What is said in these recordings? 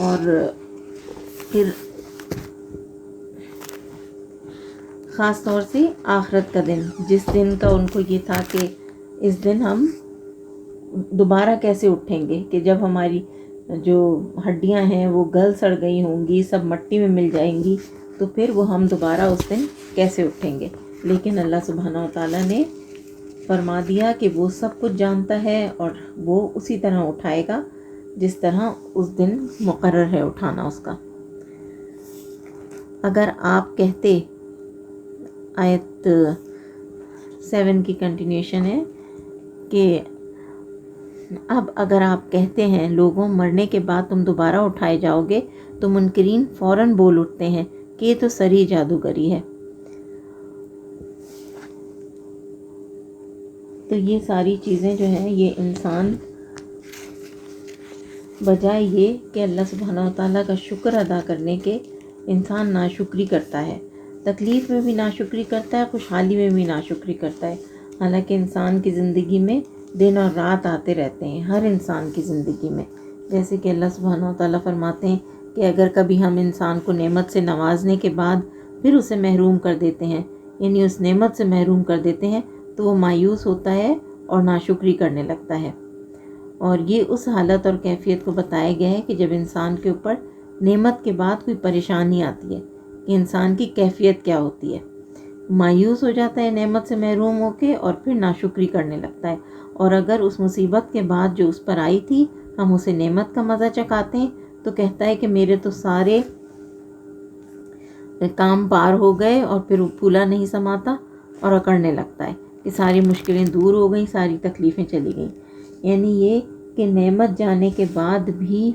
اور پھر خاص طور سے آخرت کا دن، جس دن کا ان کو یہ تھا کہ اس دن ہم دوبارہ کیسے اٹھیں گے، کہ جب ہماری جو ہڈیاں ہیں وہ گل سڑ گئی ہوں گی، سب مٹی میں مل جائیں گی، تو پھر وہ ہم دوبارہ اس دن کیسے اٹھیں گے۔ لیکن اللہ سبحانہ و تعالیٰ نے فرما دیا کہ وہ سب کچھ جانتا ہے اور وہ اسی طرح اٹھائے گا جس طرح اس دن مقرر ہے اٹھانا اس کا۔ اگر آپ کہتے، آیت 7 کی کنٹینیوشن ہے کہ اب اگر آپ کہتے ہیں لوگوں مرنے کے بعد تم دوبارہ اٹھائے جاؤ گے، تو منکرین فوراً بول اٹھتے ہیں کہ یہ تو سری جادوگری ہے۔ تو یہ ساری چیزیں جو ہیں یہ انسان بجائے یہ کہ اللہ سبحانہ و تعالیٰ کا شکر ادا کرنے کے، انسان ناشکری کرتا ہے، تکلیف میں بھی ناشکری کرتا ہے، خوشحالی میں بھی ناشکری کرتا ہے۔ حالانکہ انسان کی زندگی میں دن اور رات آتے رہتے ہیں، ہر انسان کی زندگی میں، جیسے کہ اللہ سبحانہ و تعالیٰ فرماتے ہیں کہ اگر کبھی ہم انسان کو نعمت سے نوازنے کے بعد پھر اسے محروم کر دیتے ہیں، یعنی اس نعمت سے محروم کر دیتے ہیں، تو وہ مایوس ہوتا ہے اور ناشکری کرنے لگتا ہے۔ اور یہ اس حالت اور کیفیت کو بتایا گیا ہے کہ جب انسان کے اوپر نعمت کے بعد کوئی پریشانی آتی ہے، کہ انسان کی کیفیت کیا ہوتی ہے، مایوس ہو جاتا ہے نعمت سے محروم ہو کے اور پھر ناشکری کرنے لگتا ہے۔ اور اگر اس مصیبت کے بعد جو اس پر آئی تھی ہم اسے نعمت کا مزہ چکھاتے ہیں، تو کہتا ہے کہ میرے تو سارے کام پار ہو گئے، اور پھر وہ پھولا نہیں سماتا اور اکڑنے لگتا ہے کہ ساری مشکلیں دور ہو گئیں، ساری تکلیفیں چلی گئیں۔ یعنی یہ کہ نعمت جانے کے بعد بھی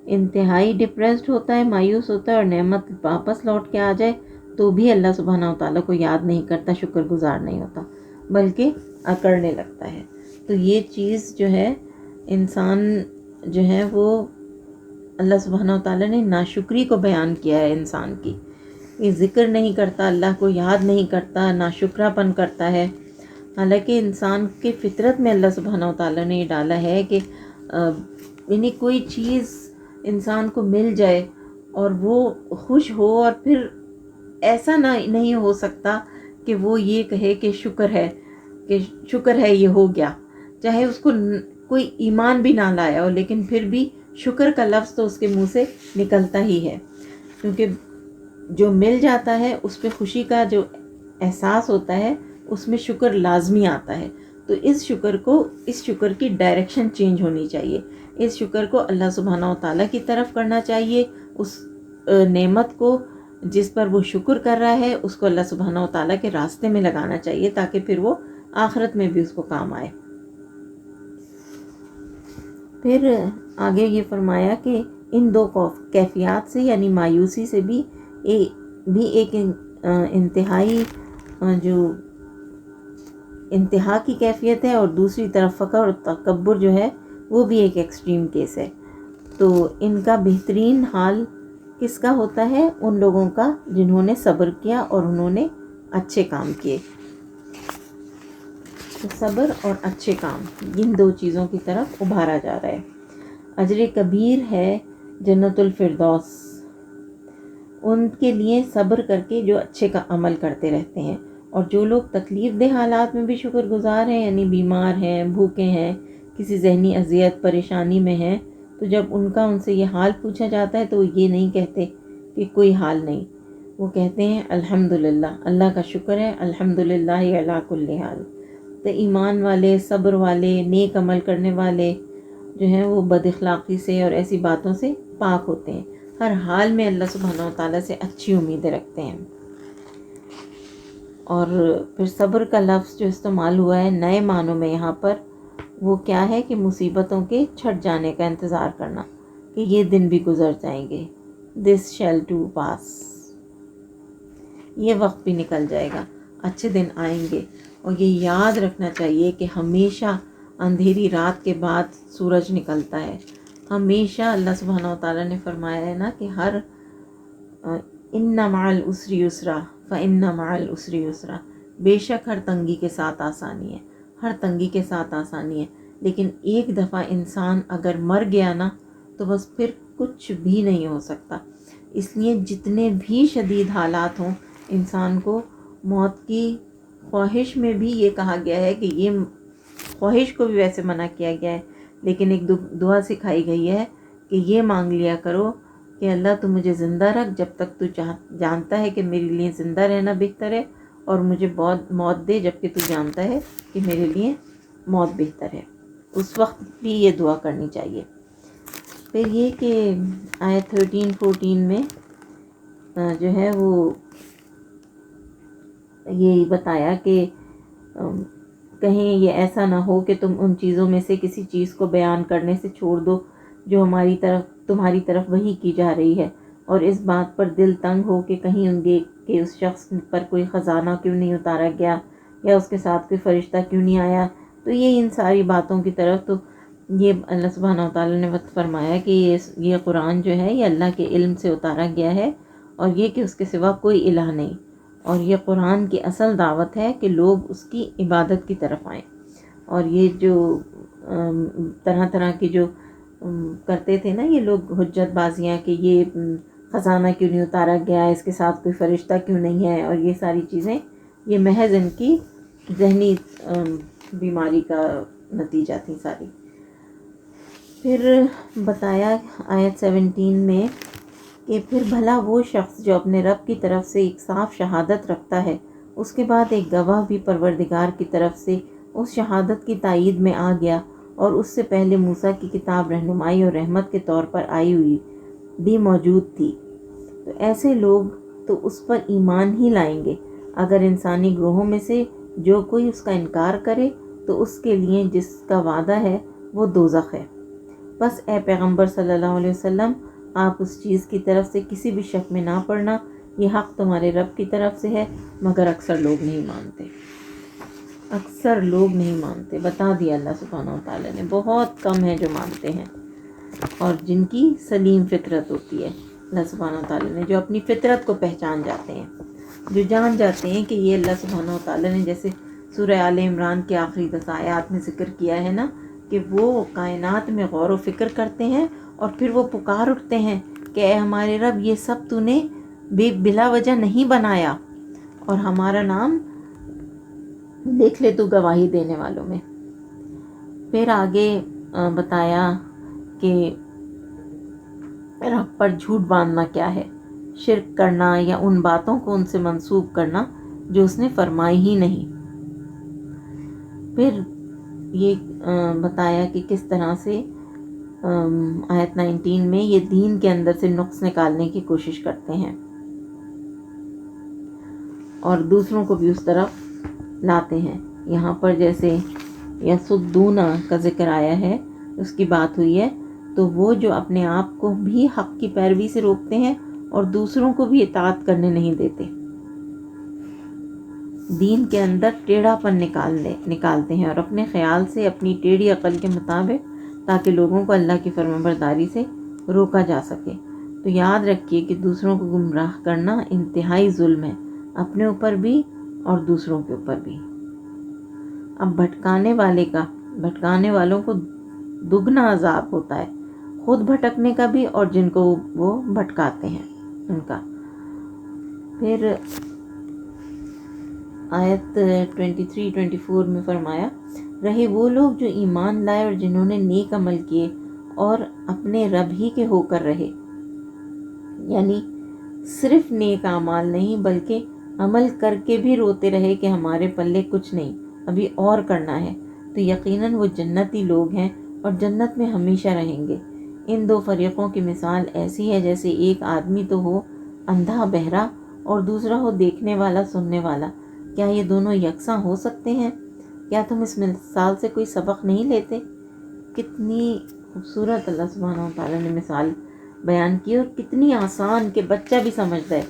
انتہائی ڈپریسڈ ہوتا ہے، مایوس ہوتا ہے، اور نعمت واپس لوٹ کے آ جائے تو بھی اللہ سبحانہ و تعالیٰ کو یاد نہیں کرتا، شکر گزار نہیں ہوتا، بلکہ اکڑنے لگتا ہے۔ تو یہ چیز جو ہے انسان جو ہے وہ اللہ سبحانہ و تعالیٰ نے ناشکری کو بیان کیا ہے انسان کی، یہ ذکر نہیں کرتا، اللہ کو یاد نہیں کرتا، ناشکرا پن کرتا ہے۔ حالانکہ انسان کے فطرت میں اللہ سبحانہ و تعالیٰ نے یہ ڈالا ہے کہ یعنی کوئی چیز انسان کو مل جائے اور وہ خوش ہو، اور پھر ایسا نہیں ہو سکتا کہ وہ یہ کہے کہ شکر ہے یہ ہو گیا، چاہے اس کو کوئی ایمان بھی نہ لایا ہو، لیکن پھر بھی شکر کا لفظ تو اس کے منہ سے نکلتا ہی ہے، کیونکہ جو مل جاتا ہے اس پہ خوشی کا جو احساس ہوتا ہے اس میں شکر لازمی آتا ہے۔ تو اس شکر کی ڈائریکشن چینج ہونی چاہیے، اس شکر کو اللہ سبحانہ و تعالیٰ کی طرف کرنا چاہیے، اس نعمت کو جس پر وہ شکر کر رہا ہے اس کو اللہ سبحانہ و تعالیٰ کے راستے میں لگانا چاہیے، تاکہ پھر وہ آخرت میں بھی اس کو کام آئے۔ پھر آگے یہ فرمایا کہ ان دو کیفیات سے، یعنی مایوسی سے بھی ایک انتہائی جو انتہا کی کیفیت ہے، اور دوسری طرف فقر اور تکبر جو ہے وہ بھی ایک ایکسٹریم کیس ہے۔ تو ان کا بہترین حال کس کا ہوتا ہے؟ ان لوگوں کا جنہوں نے صبر کیا اور انہوں نے اچھے کام کیے۔ تو صبر اور اچھے کام، ان دو چیزوں کی طرف ابھارا جا رہا ہے۔ اجر کبیر ہے جنت الفردوس ان کے لیے صبر کر کے جو اچھے کا عمل کرتے رہتے ہیں۔ اور جو لوگ تکلیف دہ حالات میں بھی شکر گزار ہیں، یعنی بیمار ہیں، بھوکے ہیں، کسی ذہنی اذیت پریشانی میں ہیں، تو جب ان سے یہ حال پوچھا جاتا ہے تو وہ یہ نہیں کہتے کہ کوئی حال نہیں، وہ کہتے ہیں الحمدللہ، اللہ کا شکر ہے، الحمدللہ علی کل حال۔ تو ایمان والے، صبر والے، نیک عمل کرنے والے جو ہیں وہ بد اخلاقی سے اور ایسی باتوں سے پاک ہوتے ہیں، ہر حال میں اللہ سبحانہ و تعالیٰ سے اچھی امیدیں رکھتے ہیں۔ اور پھر صبر کا لفظ جو استعمال ہوا ہے نئے معنوں میں یہاں پر، وہ کیا ہے کہ مصیبتوں کے چھٹ جانے کا انتظار کرنا، کہ یہ دن بھی گزر جائیں گے، دس شیل ٹو پاس، یہ وقت بھی نکل جائے گا، اچھے دن آئیں گے۔ اور یہ یاد رکھنا چاہیے کہ ہمیشہ اندھیری رات کے بعد سورج نکلتا ہے، ہمیشہ اللہ سبحانہ و تعالیٰ نے فرمایا ہے نا کہ ہر ان مع العسر یسرا فان مع العسر یسرا، بے شک ہر تنگی کے ساتھ آسانی ہے، ہر تنگی کے ساتھ آسانی ہے۔ لیکن ایک دفعہ انسان اگر مر گیا نا تو بس پھر کچھ بھی نہیں ہو سکتا. اس لیے جتنے بھی شدید حالات ہوں انسان کو موت کی خواہش میں بھی یہ کہا گیا ہے کہ یہ خواہش کو بھی ویسے منع کیا گیا ہے، لیکن ایک دعا سکھائی گئی ہے کہ یہ مانگ لیا کرو کہ اللہ تو مجھے زندہ رکھ جب تک تو جانتا ہے کہ میرے لیے زندہ رہنا بہتر ہے، اور مجھے موت دے جب کہ تو جانتا ہے کہ میرے لیے موت بہتر ہے. اس وقت بھی یہ دعا کرنی چاہیے. پھر یہ کہ آیت 13-14 میں جو ہے وہ یہ بتایا کہ کہیں یہ ایسا نہ ہو کہ تم ان چیزوں میں سے کسی چیز کو بیان کرنے سے چھوڑ دو جو تمہاری طرف وحی کی جا رہی ہے، اور اس بات پر دل تنگ ہو کہ کہیں ان کہ اس شخص پر کوئی خزانہ کیوں نہیں اتارا گیا یا اس کے ساتھ کوئی فرشتہ کیوں نہیں آیا. تو یہ ان ساری باتوں کی طرف تو یہ اللہ سبحانہ وتعالیٰ نے فرمایا کہ یہ قرآن جو ہے یہ اللہ کے علم سے اتارا گیا ہے، اور یہ کہ اس کے سوا کوئی الہ نہیں، اور یہ قرآن کی اصل دعوت ہے کہ لوگ اس کی عبادت کی طرف آئیں. اور یہ جو طرح طرح کی جو کرتے تھے نا یہ لوگ حجت بازیاں کہ یہ خزانہ کیوں نہیں اتارا گیا، اس کے ساتھ کوئی فرشتہ کیوں نہیں ہے، اور یہ ساری چیزیں یہ محض ان کی ذہنی بیماری کا نتیجہ تھی ساری. پھر بتایا آیت 17 میں کہ پھر بھلا وہ شخص جو اپنے رب کی طرف سے ایک صاف شہادت رکھتا ہے، اس کے بعد ایک گواہ بھی پروردگار کی طرف سے اس شہادت کی تائید میں آ گیا، اور اس سے پہلے موسیٰ کی کتاب رہنمائی اور رحمت کے طور پر آئی ہوئی بھی موجود تھی، تو ایسے لوگ تو اس پر ایمان ہی لائیں گے. اگر انسانی گروہوں میں سے جو کوئی اس کا انکار کرے تو اس کے لیے جس کا وعدہ ہے وہ دوزخ ہے. بس اے پیغمبر صلی اللہ علیہ وسلم، آپ اس چیز کی طرف سے کسی بھی شک میں نہ پڑنا، یہ حق تمہارے رب کی طرف سے ہے، مگر اکثر لوگ نہیں مانتے. اکثر لوگ نہیں مانتے. بتا دیا اللہ سبحانہ وتعالیٰ نے، بہت کم ہیں جو مانتے ہیں، اور جن کی سلیم فطرت ہوتی ہے. اللہ سبحانہ وتعالیٰ نے جو اپنی فطرت کو پہچان جاتے ہیں، جو جان جاتے ہیں کہ یہ اللہ سبحانہ وتعالیٰ نے جیسے سورہ آل عمران کے آخری 10 آیات میں ذکر کیا ہے نا کہ وہ کائنات میں غور و فکر کرتے ہیں اور پھر وہ پکار اٹھتے ہیں کہ اے ہمارے رب یہ سب تو نے بلا وجہ نہیں بنایا، اور ہمارا نام دیکھ لے تو گواہی دینے والوں میں. پھر آگے بتایا کہ رب پر جھوٹ باندھنا کیا ہے، شرک کرنا یا ان باتوں کو ان سے منسوب کرنا جو اس نے فرمائی ہی نہیں. پھر یہ بتایا کہ کس طرح سے آیت 19 میں یہ دین کے اندر سے نقص نکالنے کی کوشش کرتے ہیں اور دوسروں کو بھی اس طرف لاتے ہیں. یہاں پر جیسے یسدون کا ذکر آیا ہے، اس کی بات ہوئی ہے، تو وہ جو اپنے آپ کو بھی حق کی پیروی سے روکتے ہیں اور دوسروں کو بھی اطاعت کرنے نہیں دیتے، دین کے اندر ٹیڑھا پن نکالتے ہیں اور اپنے خیال سے اپنی ٹیڑھی عقل کے مطابق، تاکہ لوگوں کو اللہ کی فرمانبرداری سے روکا جا سکے. تو یاد رکھیے کہ دوسروں کو گمراہ کرنا انتہائی ظلم ہے، اپنے اوپر بھی اور دوسروں کے اوپر بھی. اب بھٹکانے والوں کو دگنا عذاب ہوتا ہے، خود بھٹکنے کا بھی اور جن کو وہ بھٹکاتے ہیں ان کا. پھر آیت 23-24 میں فرمایا، رہے وہ لوگ جو ایمان لائے اور جنہوں نے نیک عمل کیے اور اپنے رب ہی کے ہو کر رہے، یعنی صرف نیک اعمال نہیں بلکہ عمل کر کے بھی روتے رہے کہ ہمارے پلے کچھ نہیں، ابھی اور کرنا ہے، تو یقیناً وہ جنتی لوگ ہیں اور جنت میں ہمیشہ رہیں گے. ان دو فریقوں کی مثال ایسی ہے جیسے ایک آدمی تو ہو اندھا بہرا اور دوسرا ہو دیکھنے والا سننے والا. کیا یہ دونوں یکساں ہو سکتے ہیں؟ کیا تم اس مثال سے کوئی سبق نہیں لیتے؟ کتنی خوبصورت اللہ سبحانہ وتعالیٰ نے مثال بیان کی، اور کتنی آسان کہ بچہ بھی سمجھتا ہے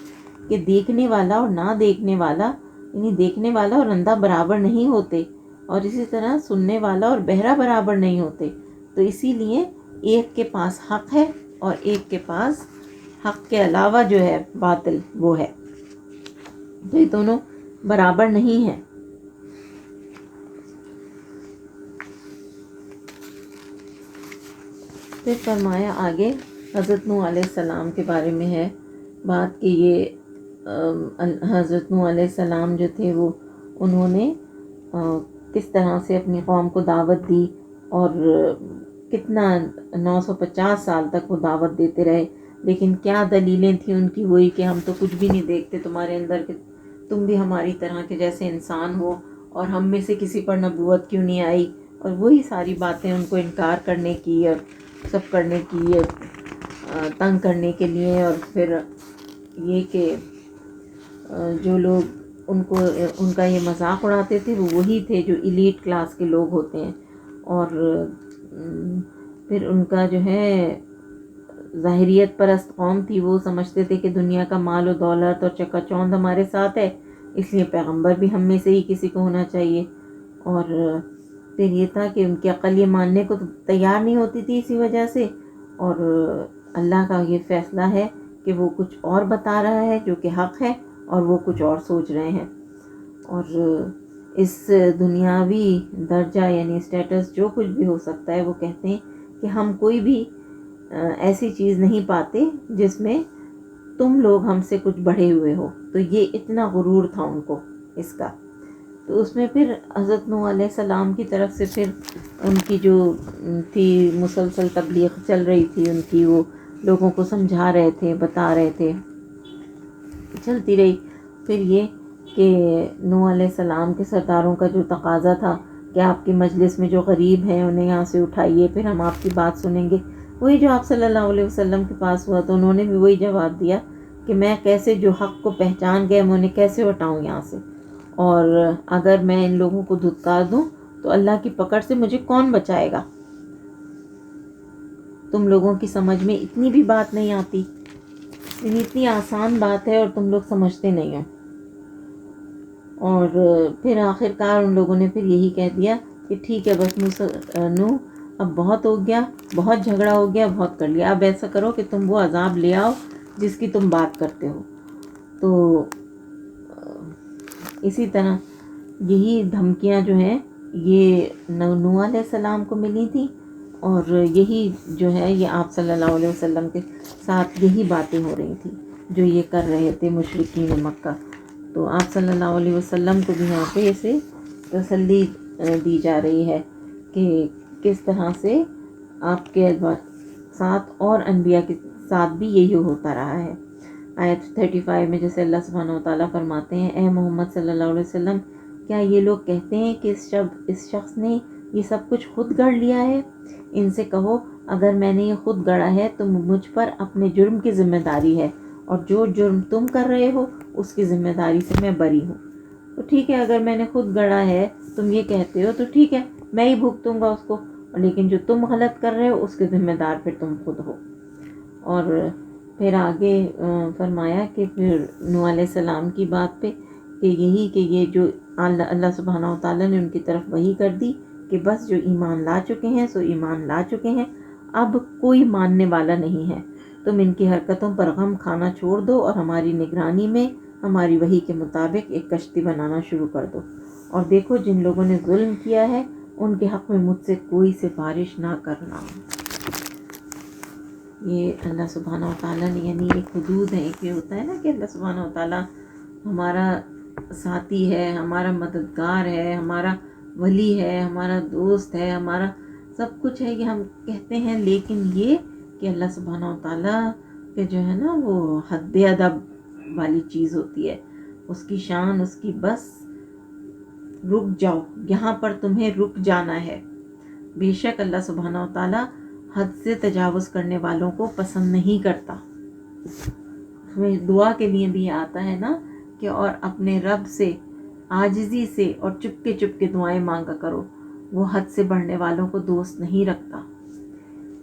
کہ دیکھنے والا اور نہ دیکھنے والا، یعنی دیکھنے والا اور اندھا برابر نہیں ہوتے، اور اسی طرح سننے والا اور بہرا برابر نہیں ہوتے. تو اسی لیے ایک کے پاس حق ہے اور ایک کے پاس حق کے علاوہ جو ہے باطل وہ ہے، تو یہ دونوں برابر نہیں ہیں. پھر فرمایا آگے حضرت نوح علیہ السلام کے بارے میں ہے بات کہ یہ حضرت نوح علیہ السلام جو تھے وہ انہوں نے کس طرح سے اپنی قوم کو دعوت دی، اور کتنا 950 سال تک وہ دعوت دیتے رہے، لیکن کیا دلیلیں تھیں ان کی؟ وہی کہ ہم تو کچھ بھی نہیں دیکھتے تمہارے اندر، کہ تم بھی ہماری طرح کے جیسے انسان ہو، اور ہم میں سے کسی پر نبوت کیوں نہیں آئی، اور وہی ساری باتیں ان کو انکار کرنے کی اور سب کرنے کی، تنگ کرنے کے لیے. اور پھر یہ کہ جو لوگ ان کا یہ مذاق اڑاتے تھے وہ وہی تھے جو ایلیٹ کلاس کے لوگ ہوتے ہیں. اور پھر ان کا جو ہے ظاہریت پرست قوم تھی، وہ سمجھتے تھے کہ دنیا کا مال و دولت اور چکا چوند ہمارے ساتھ ہے، اس لیے پیغمبر بھی ہم میں سے ہی کسی کو ہونا چاہیے. اور پھر یہ تھا کہ ان کی عقل یہ ماننے کو تیار نہیں ہوتی تھی اسی وجہ سے. اور اللہ کا یہ فیصلہ ہے کہ وہ کچھ اور بتا رہا ہے جو کہ حق ہے، اور وہ کچھ اور سوچ رہے ہیں. اور اس دنیاوی درجہ یعنی اسٹیٹس جو کچھ بھی ہو سکتا ہے، وہ کہتے ہیں کہ ہم کوئی بھی ایسی چیز نہیں پاتے جس میں تم لوگ ہم سے کچھ بڑھے ہوئے ہو. تو یہ اتنا غرور تھا ان کو اس کا. تو اس میں پھر حضرت نوح علیہ السلام کی طرف سے پھر ان کی جو تھی مسلسل تبلیغ چل رہی تھی ان کی، وہ لوگوں کو سمجھا رہے تھے، بتا رہے تھے، چلتی رہی. پھر یہ کہ نوح علیہ السلام کے سرداروں کا جو تقاضا تھا کہ آپ کی مجلس میں جو غریب ہیں انہیں یہاں سے اٹھائیے، پھر ہم آپ کی بات سنیں گے، وہی جو آپ صلی اللہ علیہ وسلم کے پاس ہوا. تو انہوں نے بھی وہی جواب دیا کہ میں کیسے، جو حق کو پہچان گئے میں انہیں کیسے ہٹاؤں یہاں سے، اور اگر میں ان لوگوں کو دھتکار دوں تو اللہ کی پکڑ سے مجھے کون بچائے گا. تم لوگوں کی سمجھ میں اتنی بھی بات نہیں آتی، اتنی آسان بات ہے اور تم لوگ سمجھتے نہیں ہو. اور پھر آخر کار ان لوگوں نے پھر یہی کہہ دیا کہ ٹھیک ہے بس نوح اب بہت ہو گیا، بہت جھگڑا ہو گیا، بہت کر لیا، اب ایسا کرو کہ تم وہ عذاب لے آؤ جس کی تم بات کرتے ہو. تو اسی طرح یہی دھمکیاں جو ہیں یہ نوح علیہ السلام کو ملی تھی، اور یہی جو ہے یہ آپ صلی اللہ علیہ وسلم کے ساتھ یہی باتیں ہو رہی تھیں جو یہ کر رہے تھے مشرکین مکہ. تو آپ صلی اللہ علیہ وسلم کو بھی یہاں پہ اسے تسلی دی جا رہی ہے کہ کس طرح سے آپ کے ساتھ اور انبیاء کے ساتھ بھی یہی ہوتا رہا ہے. آیت 35 میں جیسے اللہ سبحانہ وتعالیٰ فرماتے ہیں، اے محمد صلی اللہ علیہ وسلم، کیا یہ لوگ کہتے ہیں کہ اس شخص نے یہ سب کچھ خود گڑھ لیا ہے؟ ان سے کہو اگر میں نے یہ خود گڑھا ہے تو مجھ پر اپنے جرم کی ذمہ داری ہے، اور جو جرم تم کر رہے ہو اس کی ذمہ داری سے میں بری ہوں. تو ٹھیک ہے، اگر میں نے خود گڑھا ہے، تم یہ کہتے ہو، تو ٹھیک ہے میں ہی بھگتوں گا اس کو، لیکن جو تم غلط کر رہے ہو اس کے ذمہ دار پھر تم خود ہو. اور پھر آگے فرمایا کہ پھر نوح علیہ السلام کی بات پہ کہ یہی کہ یہ جو اللہ سبحانہ وتعالیٰ نے ان کی طرف وحی کر دی کہ بس جو ایمان لا چکے ہیں سو ایمان لا چکے ہیں، اب کوئی ماننے والا نہیں ہے. تم ان کی حرکتوں پر غم کھانا چھوڑ دو اور ہماری نگرانی میں ہماری وحی کے مطابق ایک کشتی بنانا شروع کر دو. اور دیکھو جن لوگوں نے ظلم کیا ہے ان کے حق میں مجھ سے کوئی سفارش نہ کرنا. یہ اللہ سبحانہ وتعالیٰ نے یعنی ایک حدود ہے، ایک یہ ہوتا ہے نا کہ اللہ سبحانہ وتعالیٰ ہمارا ساتھی ہے، ہمارا مددگار ہے، ہمارا ولی ہے، ہمارا دوست ہے، ہمارا سب کچھ ہے، یہ ہم کہتے ہیں. لیکن یہ کہ اللہ سبحانہ وتعالیٰ کے جو ہے نا وہ حد ادب والی چیز ہوتی ہے، اس کی شان، اس کی بس رک جاؤ، یہاں پر تمہیں رک جانا ہے. بے شک اللہ سبحانہ وتعالیٰ حد سے تجاوز کرنے والوں کو پسند نہیں کرتا. دعا کے لیے بھی آتا ہے نا کہ اور اپنے رب سے عاجزی سے اور چپکے چپکے دعائیں مانگا کرو، وہ حد سے بڑھنے والوں کو دوست نہیں رکھتا.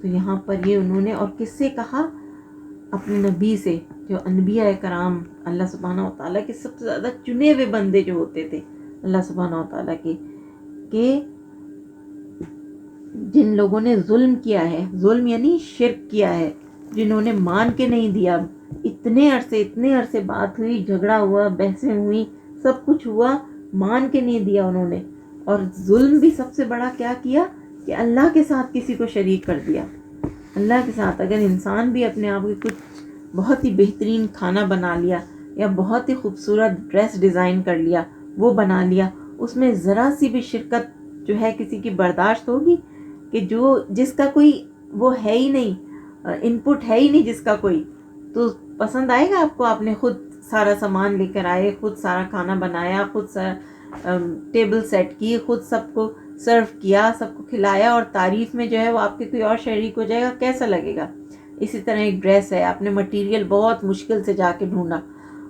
تو یہاں پر یہ انہوں نے اور کس سے کہا؟ اپنے نبی سے، جو انبیاء کرام اللہ سبحانہ وتعالیٰ کے سب سے زیادہ چنے ہوئے بندے جو ہوتے تھے اللہ سبحانہ وتعالیٰ کے، کہ جن لوگوں نے ظلم کیا ہے، ظلم یعنی شرک کیا ہے، جنہوں نے مان کے نہیں دیا، اتنے عرصے بات ہوئی، جھگڑا ہوا، بحثیں ہوئی، سب کچھ ہوا، مان کے نہیں دیا انہوں نے. اور ظلم بھی سب سے بڑا کیا کیا کہ اللہ کے ساتھ کسی کو شریک کر دیا. اللہ کے ساتھ اگر انسان بھی اپنے آپ کو کچھ بہت ہی بہترین کھانا بنا لیا یا بہت ہی خوبصورت ڈریس ڈیزائن کر لیا، وہ بنا لیا، اس میں ذرا سی بھی شرکت جو ہے کسی کی برداشت ہوگی؟ کہ جس کا کوئی وہ ہے ہی نہیں، ان پٹ ہے ہی نہیں جس کا کوئی، تو پسند آئے گا آپ کو؟ آپ نے خود سارا سامان لے کر آئے، خود سارا کھانا بنایا، خود سارا ٹیبل سیٹ کی، خود سب کو سرو کیا، سب کو کھلایا، اور تعریف میں جو ہے وہ آپ کے کوئی اور شریک ہو جائے گا، کیسا لگے گا؟ اسی طرح ایک ڈریس ہے، آپ نے مٹیریل بہت مشکل سے جا کے ڈھونڈا،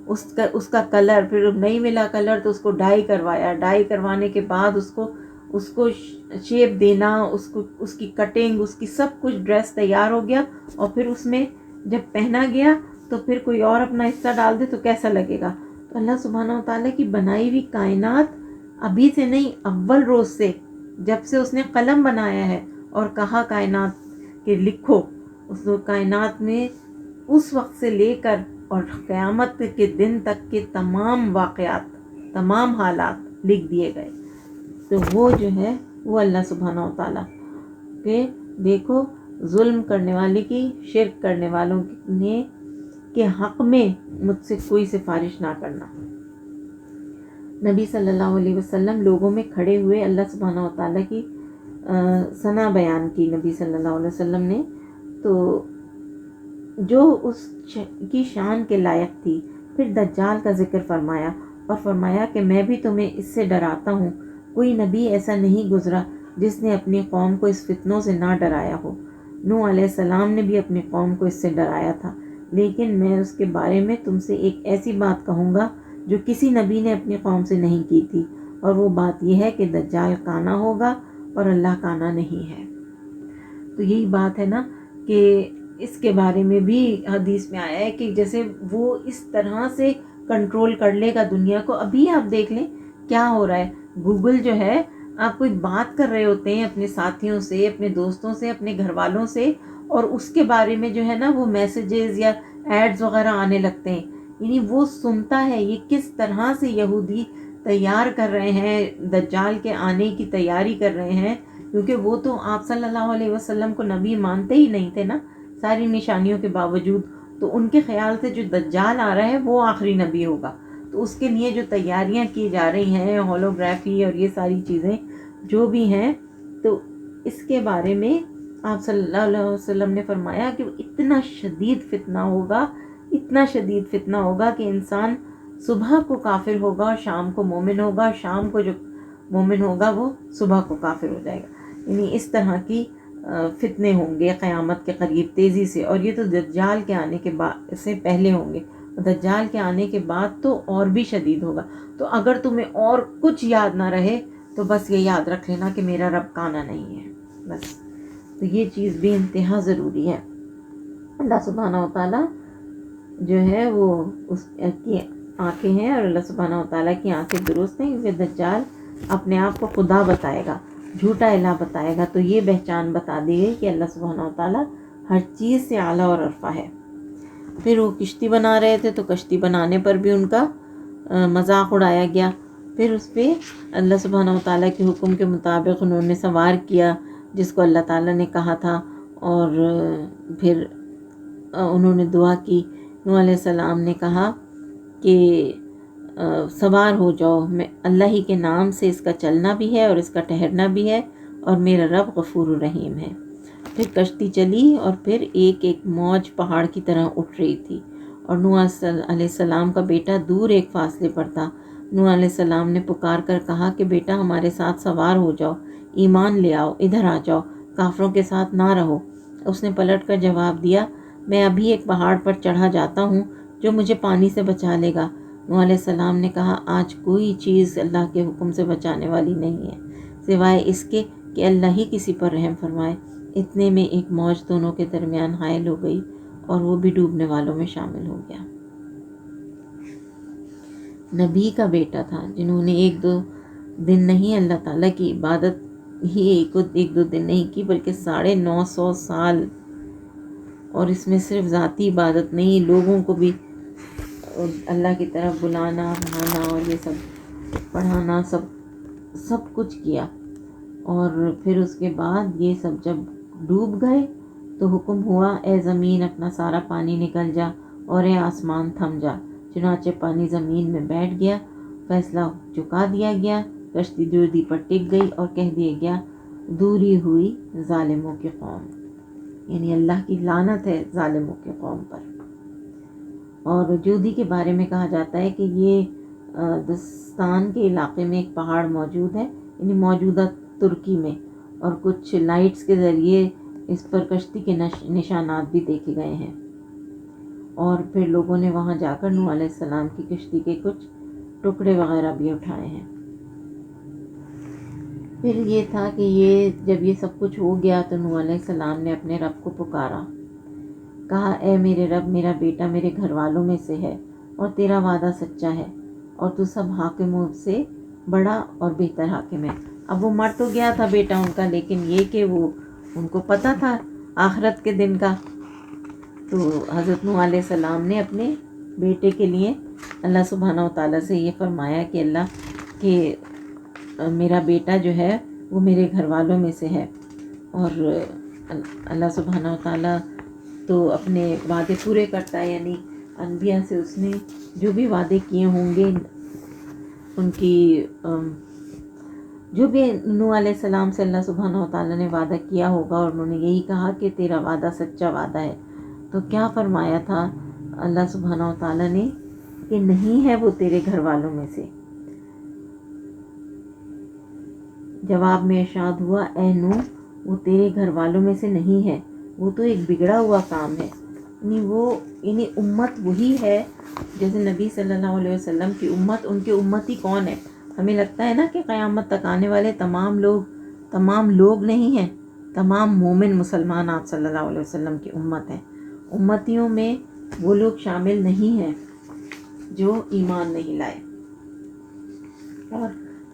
اس کا کلر، پھر نہیں ملا کلر تو اس کو ڈائی کروایا، ڈائی کروانے کے بعد اس کو شیپ دینا، اس کی کٹنگ، اس کی سب کچھ، ڈریس تیار ہو گیا، اور پھر اس میں جب پہنا گیا تو پھر کوئی اور اپنا حصہ ڈال دے تو کیسا لگے گا؟ تو اللہ سبحانہ و تعالیٰ کی بنائی ہوئی کائنات ابھی سے نہیں، اول روز سے، جب سے اس نے قلم بنایا ہے اور کہا کائنات کہ لکھو، اس کائنات میں اس وقت سے لے کر اور قیامت کے دن تک کے تمام واقعات، تمام حالات لکھ دیے گئے۔ تو وہ جو ہے وہ اللہ سبحانہ و تعالیٰ کہ دیکھو، ظلم کرنے والے کی، شرک کرنے والوں نے کے حق میں مجھ سے کوئی سفارش نہ کرنا۔ نبی صلی اللہ علیہ وسلم لوگوں میں کھڑے ہوئے اللہ سبحانہ و تعالیٰ کی ثنا بیان کی نبی صلی اللہ علیہ وسلم نے، تو جو اس کی شان کے لائق تھی۔ پھر دجال کا ذکر فرمایا اور فرمایا کہ میں بھی تمہیں اس سے ڈراتا ہوں، کوئی نبی ایسا نہیں گزرا جس نے اپنی قوم کو اس فتنوں سے نہ ڈرایا ہو۔ نوح علیہ السلام نے بھی اپنی قوم کو اس سے ڈرایا تھا، لیکن میں اس کے بارے میں تم سے ایک ایسی بات کہوں گا جو کسی نبی نے اپنی قوم سے نہیں کی تھی، اور وہ بات یہ ہے کہ دجال کانا ہوگا اور اللہ کانا نہیں ہے۔ تو یہی بات ہے نا کہ اس کے بارے میں بھی حدیث میں آیا ہے کہ جیسے وہ اس طرح سے کنٹرول کر لے گا دنیا کو۔ ابھی آپ دیکھ لیں کیا ہو رہا ہے، گوگل جو ہے، آپ کوئی بات کر رہے ہوتے ہیں اپنے ساتھیوں سے، اپنے دوستوں سے، اپنے گھر والوں سے، اور اس کے بارے میں جو ہے نا وہ میسیجز یا ایڈز وغیرہ آنے لگتے ہیں، یعنی وہ سنتا ہے۔ یہ کس طرح سے یہودی تیار کر رہے ہیں، دجال کے آنے کی تیاری کر رہے ہیں، کیونکہ وہ تو آپ صلی اللہ علیہ وسلم کو نبی مانتے ہی نہیں تھے نا، ساری نشانیوں کے باوجود۔ تو ان کے خیال سے جو دجال آ رہا ہے وہ آخری نبی ہوگا، تو اس کے لیے جو تیاریاں کی جا رہی ہیں، ہولوگرافی اور یہ ساری چیزیں جو بھی ہیں، تو اس کے بارے میں آپ صلی اللہ علیہ وسلم نے فرمایا کہ اتنا شدید فتنہ ہوگا، اتنا شدید فتنہ ہوگا کہ انسان صبح کو کافر ہوگا اور شام کو مومن ہوگا، شام کو جو مومن ہوگا وہ صبح کو کافر ہو جائے گا، یعنی اس طرح کی فتنے ہوں گے قیامت کے قریب تیزی سے۔ اور یہ تو دجال کے آنے کے بعد سے پہلے ہوں گے، دجال کے آنے کے بعد تو اور بھی شدید ہوگا۔ تو اگر تمہیں اور کچھ یاد نہ رہے تو بس یہ یاد رکھ لینا کہ میرا رب کانا نہیں ہے، بس۔ تو یہ چیز بھی انتہا ضروری ہے۔ اللہ سبحانہ و تعالیٰ جو ہے وہ اس کی آنکھیں ہیں، اور اللہ سبحانہ و تعالیٰ کی آنکھیں درست ہیں، کیونکہ دجال اپنے آپ کو خدا بتائے گا، جھوٹا الہ بتائے گا، تو یہ پہچان بتا دی گئی کہ اللہ سبحانہ و تعالیٰ ہر چیز سے اعلیٰ اور عرفہ ہے۔ پھر وہ کشتی بنا رہے تھے تو کشتی بنانے پر بھی ان کا مذاق اڑایا گیا۔ پھر اس پہ اللہ سبحانہ و تعالیٰ کے حکم کے مطابق انہوں نے سوار کیا جس کو اللہ تعالیٰ نے کہا تھا، اور پھر انہوں نے دعا کی۔ نوح علیہ السلام نے کہا کہ سوار ہو جاؤ، میں اللہ ہی کے نام سے اس کا چلنا بھی ہے اور اس کا ٹھہرنا بھی ہے، اور میرا رب غفور الرحیم ہے۔ پھر کشتی چلی اور پھر ایک ایک موج پہاڑ کی طرح اٹھ رہی تھی، اور نوح علیہ السلام کا بیٹا دور ایک فاصلے پر تھا۔ نوح علیہ السلام نے پکار کر کہا کہ بیٹا ہمارے ساتھ سوار ہو جاؤ، ایمان لے آؤ، ادھر آ جاؤ، کافروں کے ساتھ نہ رہو۔ اس نے پلٹ کر جواب دیا، میں ابھی ایک پہاڑ پر چڑھا جاتا ہوں جو مجھے پانی سے بچا لے گا۔ نوح علیہ السلام نے کہا، آج کوئی چیز اللہ کے حکم سے بچانے والی نہیں ہے سوائے اس کے کہ اللہ ہی کسی پر رحم فرمائے۔ اتنے میں ایک موج دونوں کے درمیان حائل ہو گئی اور وہ بھی ڈوبنے والوں میں شامل ہو گیا۔ نبی کا بیٹا تھا، جنہوں نے ایک دو دن نہیں اللہ تعالیٰ کی عبادت ہی ایک دو دن نہیں کی، بلکہ 950 سال، اور اس میں صرف ذاتی عبادت نہیں، لوگوں کو بھی اللہ کی طرف بلانا، پڑھانا اور یہ سب پڑھانا، سب کچھ کیا۔ اور پھر اس کے بعد یہ سب جب ڈوب گئے تو حکم ہوا اے زمین اپنا سارا پانی نکل جا اور اے آسمان تھم جا، چنانچہ پانی زمین میں بیٹھ گیا، فیصلہ چکا دیا گیا، کشتی دردی پر ٹک گئی اور کہہ دیا گیا دوری ہوئی ظالموں کی قوم، یعنی اللہ کی لعنت ہے ظالموں کی قوم پر۔ اور جودی کے بارے میں کہا جاتا ہے کہ یہ دستان کے علاقے میں ایک پہاڑ موجود ہے، یعنی موجودہ ترکی میں، اور کچھ لائٹس کے ذریعے اس پر کشتی کے نشانات بھی دیکھے گئے ہیں، اور پھر لوگوں نے وہاں جا کر نوح علیہ السلام کی کشتی کے کچھ ٹکڑے وغیرہ بھی اٹھائے ہیں۔ پھر یہ تھا کہ جب یہ سب کچھ ہو گیا تو نوح علیہ السلام نے اپنے رب کو پکارا، کہا اے میرے رب، میرا بیٹا میرے گھر والوں میں سے ہے اور تیرا وعدہ سچا ہے اور تو سب حاکموں سے بڑا اور بہتر حاکم ہے۔ اب وہ مر تو گیا تھا بیٹا ان کا، لیکن یہ کہ وہ ان کو پتہ تھا آخرت کے دن کا، تو حضرت نوح علیہ السلام نے اپنے بیٹے کے لیے اللہ سبحانہ و تعالیٰ سے یہ فرمایا کہ اللہ کہ میرا بیٹا جو ہے وہ میرے گھر والوں میں سے ہے، اور اللہ سبحانہ و تعالیٰ تو اپنے وعدے پورے کرتا ہے، یعنی انبیاء سے اس نے جو بھی وعدے کیے ہوں گے، ان کی جو بھی نوح علیہ السلام سے اللہ سبحانہ و تعالیٰ نے وعدہ کیا ہوگا اور انہوں نے یہی کہا کہ تیرا وعدہ سچا وعدہ ہے، تو کیا فرمایا تھا اللہ سبحانہ و تعالیٰ نے کہ نہیں ہے وہ تیرے گھر والوں میں سے۔ جواب میں ارشاد ہوا اے نوح، وہ تیرے گھر والوں میں سے نہیں ہے، وہ تو ایک بگڑا ہوا کام ہے، یعنی امت وہی ہے جیسے نبی صلی اللہ علیہ وسلم کی امت، ان کی امت ہی کون ہے؟ ہمیں لگتا ہے نا کہ قیامت تک آنے والے تمام لوگ نہیں ہیں، تمام مومن مسلمان آپ صلی اللہ علیہ وسلم کی امت ہیں۔ امتیوں میں وہ لوگ شامل نہیں ہیں جو ایمان نہیں لائے، اور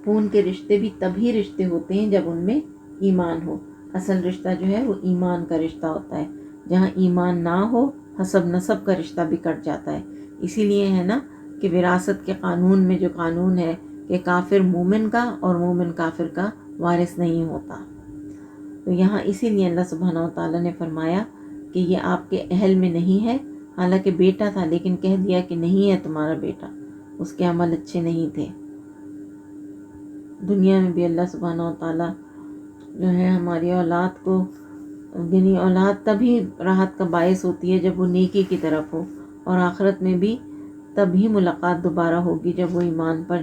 خون کے رشتے بھی تبھی رشتے ہوتے ہیں جب ان میں ایمان ہو۔ اصل رشتہ جو ہے وہ ایمان کا رشتہ ہوتا ہے، جہاں ایمان نہ ہو حسب نسب کا رشتہ بھی کٹ جاتا ہے۔ اسی لیے ہے نا کہ وراثت کے قانون میں جو قانون ہے کہ کافر مومن کا اور مومن کافر کا وارث نہیں ہوتا، تو یہاں اسی لیے اللہ سبحانہ و تعالیٰ نے فرمایا کہ یہ آپ کے اہل میں نہیں ہے، حالانکہ بیٹا تھا لیکن کہہ دیا کہ نہیں ہے تمہارا بیٹا، اس کے عمل اچھے نہیں تھے۔ دنیا میں بھی اللہ سبحانہ و تعالیٰ جو ہے ہماری اولاد کو، یعنی اولاد تبھی راحت کا باعث ہوتی ہے جب وہ نیکی کی طرف ہو، اور آخرت میں بھی تبھی ملاقات دوبارہ ہوگی جب وہ ایمان پر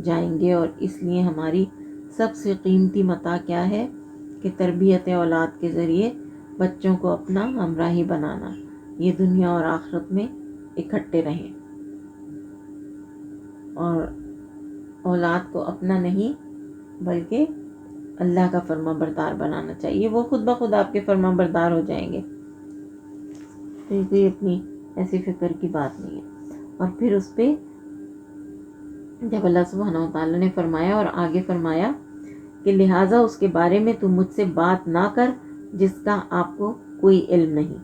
جائیں گے۔ اور اس لیے ہماری سب سے قیمتی متاع کیا ہے کہ تربیت اولاد کے ذریعے بچوں کو اپنا ہمراہی بنانا، یہ دنیا اور آخرت میں اکٹھے رہیں، اور اولاد کو اپنا نہیں بلکہ اللہ کا فرما بردار بنانا چاہیے، وہ خود بخود آپ کے فرما بردار ہو جائیں گے، تو یہ کوئی اپنی ایسی فکر کی بات نہیں ہے۔ اور پھر اس پہ جب اللہ سبحانہ و تعالیٰ نے فرمایا اور آگے فرمایا کہ لہٰذا اس کے بارے میں تم مجھ سے بات نہ کر جس کا آپ کو کوئی علم نہیں،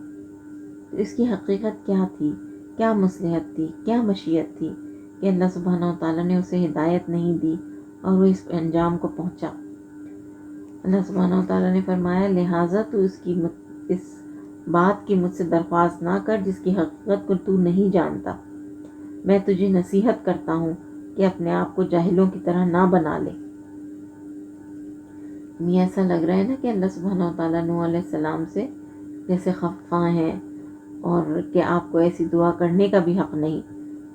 تو اس کی حقیقت کیا تھی، کیا مصلحت تھی، کیا مشیت تھی کہ اللہ سبحانہ و تعالیٰ نے اسے ہدایت نہیں دی اور وہ اس انجام کو پہنچا۔ اللہ سبحانہ و تعالیٰ نے فرمایا لہٰذا تو اس بات کی مجھ سے درخواست نہ کر جس کی حقیقت کو تو نہیں جانتا، میں تجھے نصیحت کرتا ہوں کہ اپنے آپ کو جاہلوں کی طرح نہ بنا لے۔ یہ ایسا لگ رہا ہے نا کہ اللہ سبحانہ و تعالیٰ نوح علیہ السلام سے جیسے خفا ہیں، اور کہ آپ کو ایسی دعا کرنے کا بھی حق نہیں،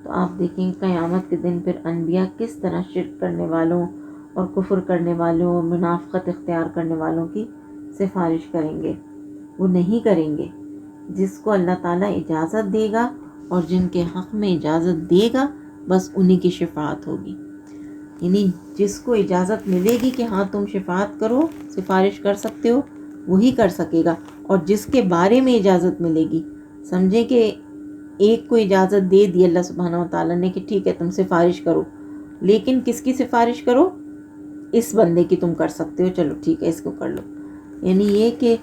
تو آپ دیکھیں قیامت کے دن پھر انبیاء کس طرح شرک کرنے والوں اور کفر کرنے والوں اور منافقت اختیار کرنے والوں کی سفارش کریں گے۔ وہ نہیں کریں گے، جس کو اللہ تعالیٰ اجازت دے گا اور جن کے حق میں اجازت دے گا بس انہی کی شفاعت ہوگی، یعنی جس کو اجازت ملے گی کہ ہاں تم شفاعت کرو، سفارش کر سکتے ہو، وہی کر سکے گا، اور جس کے بارے میں اجازت ملے گی، سمجھیں کہ ایک کو اجازت دے دی اللہ سبحانہ و تعالیٰ نے کہ ٹھیک ہے تم سفارش کرو، لیکن کس کی سفارش کرو؟ اس بندے کی تم کر سکتے ہو، چلو ٹھیک ہے اس کو کر لو، یعنی یہ کہ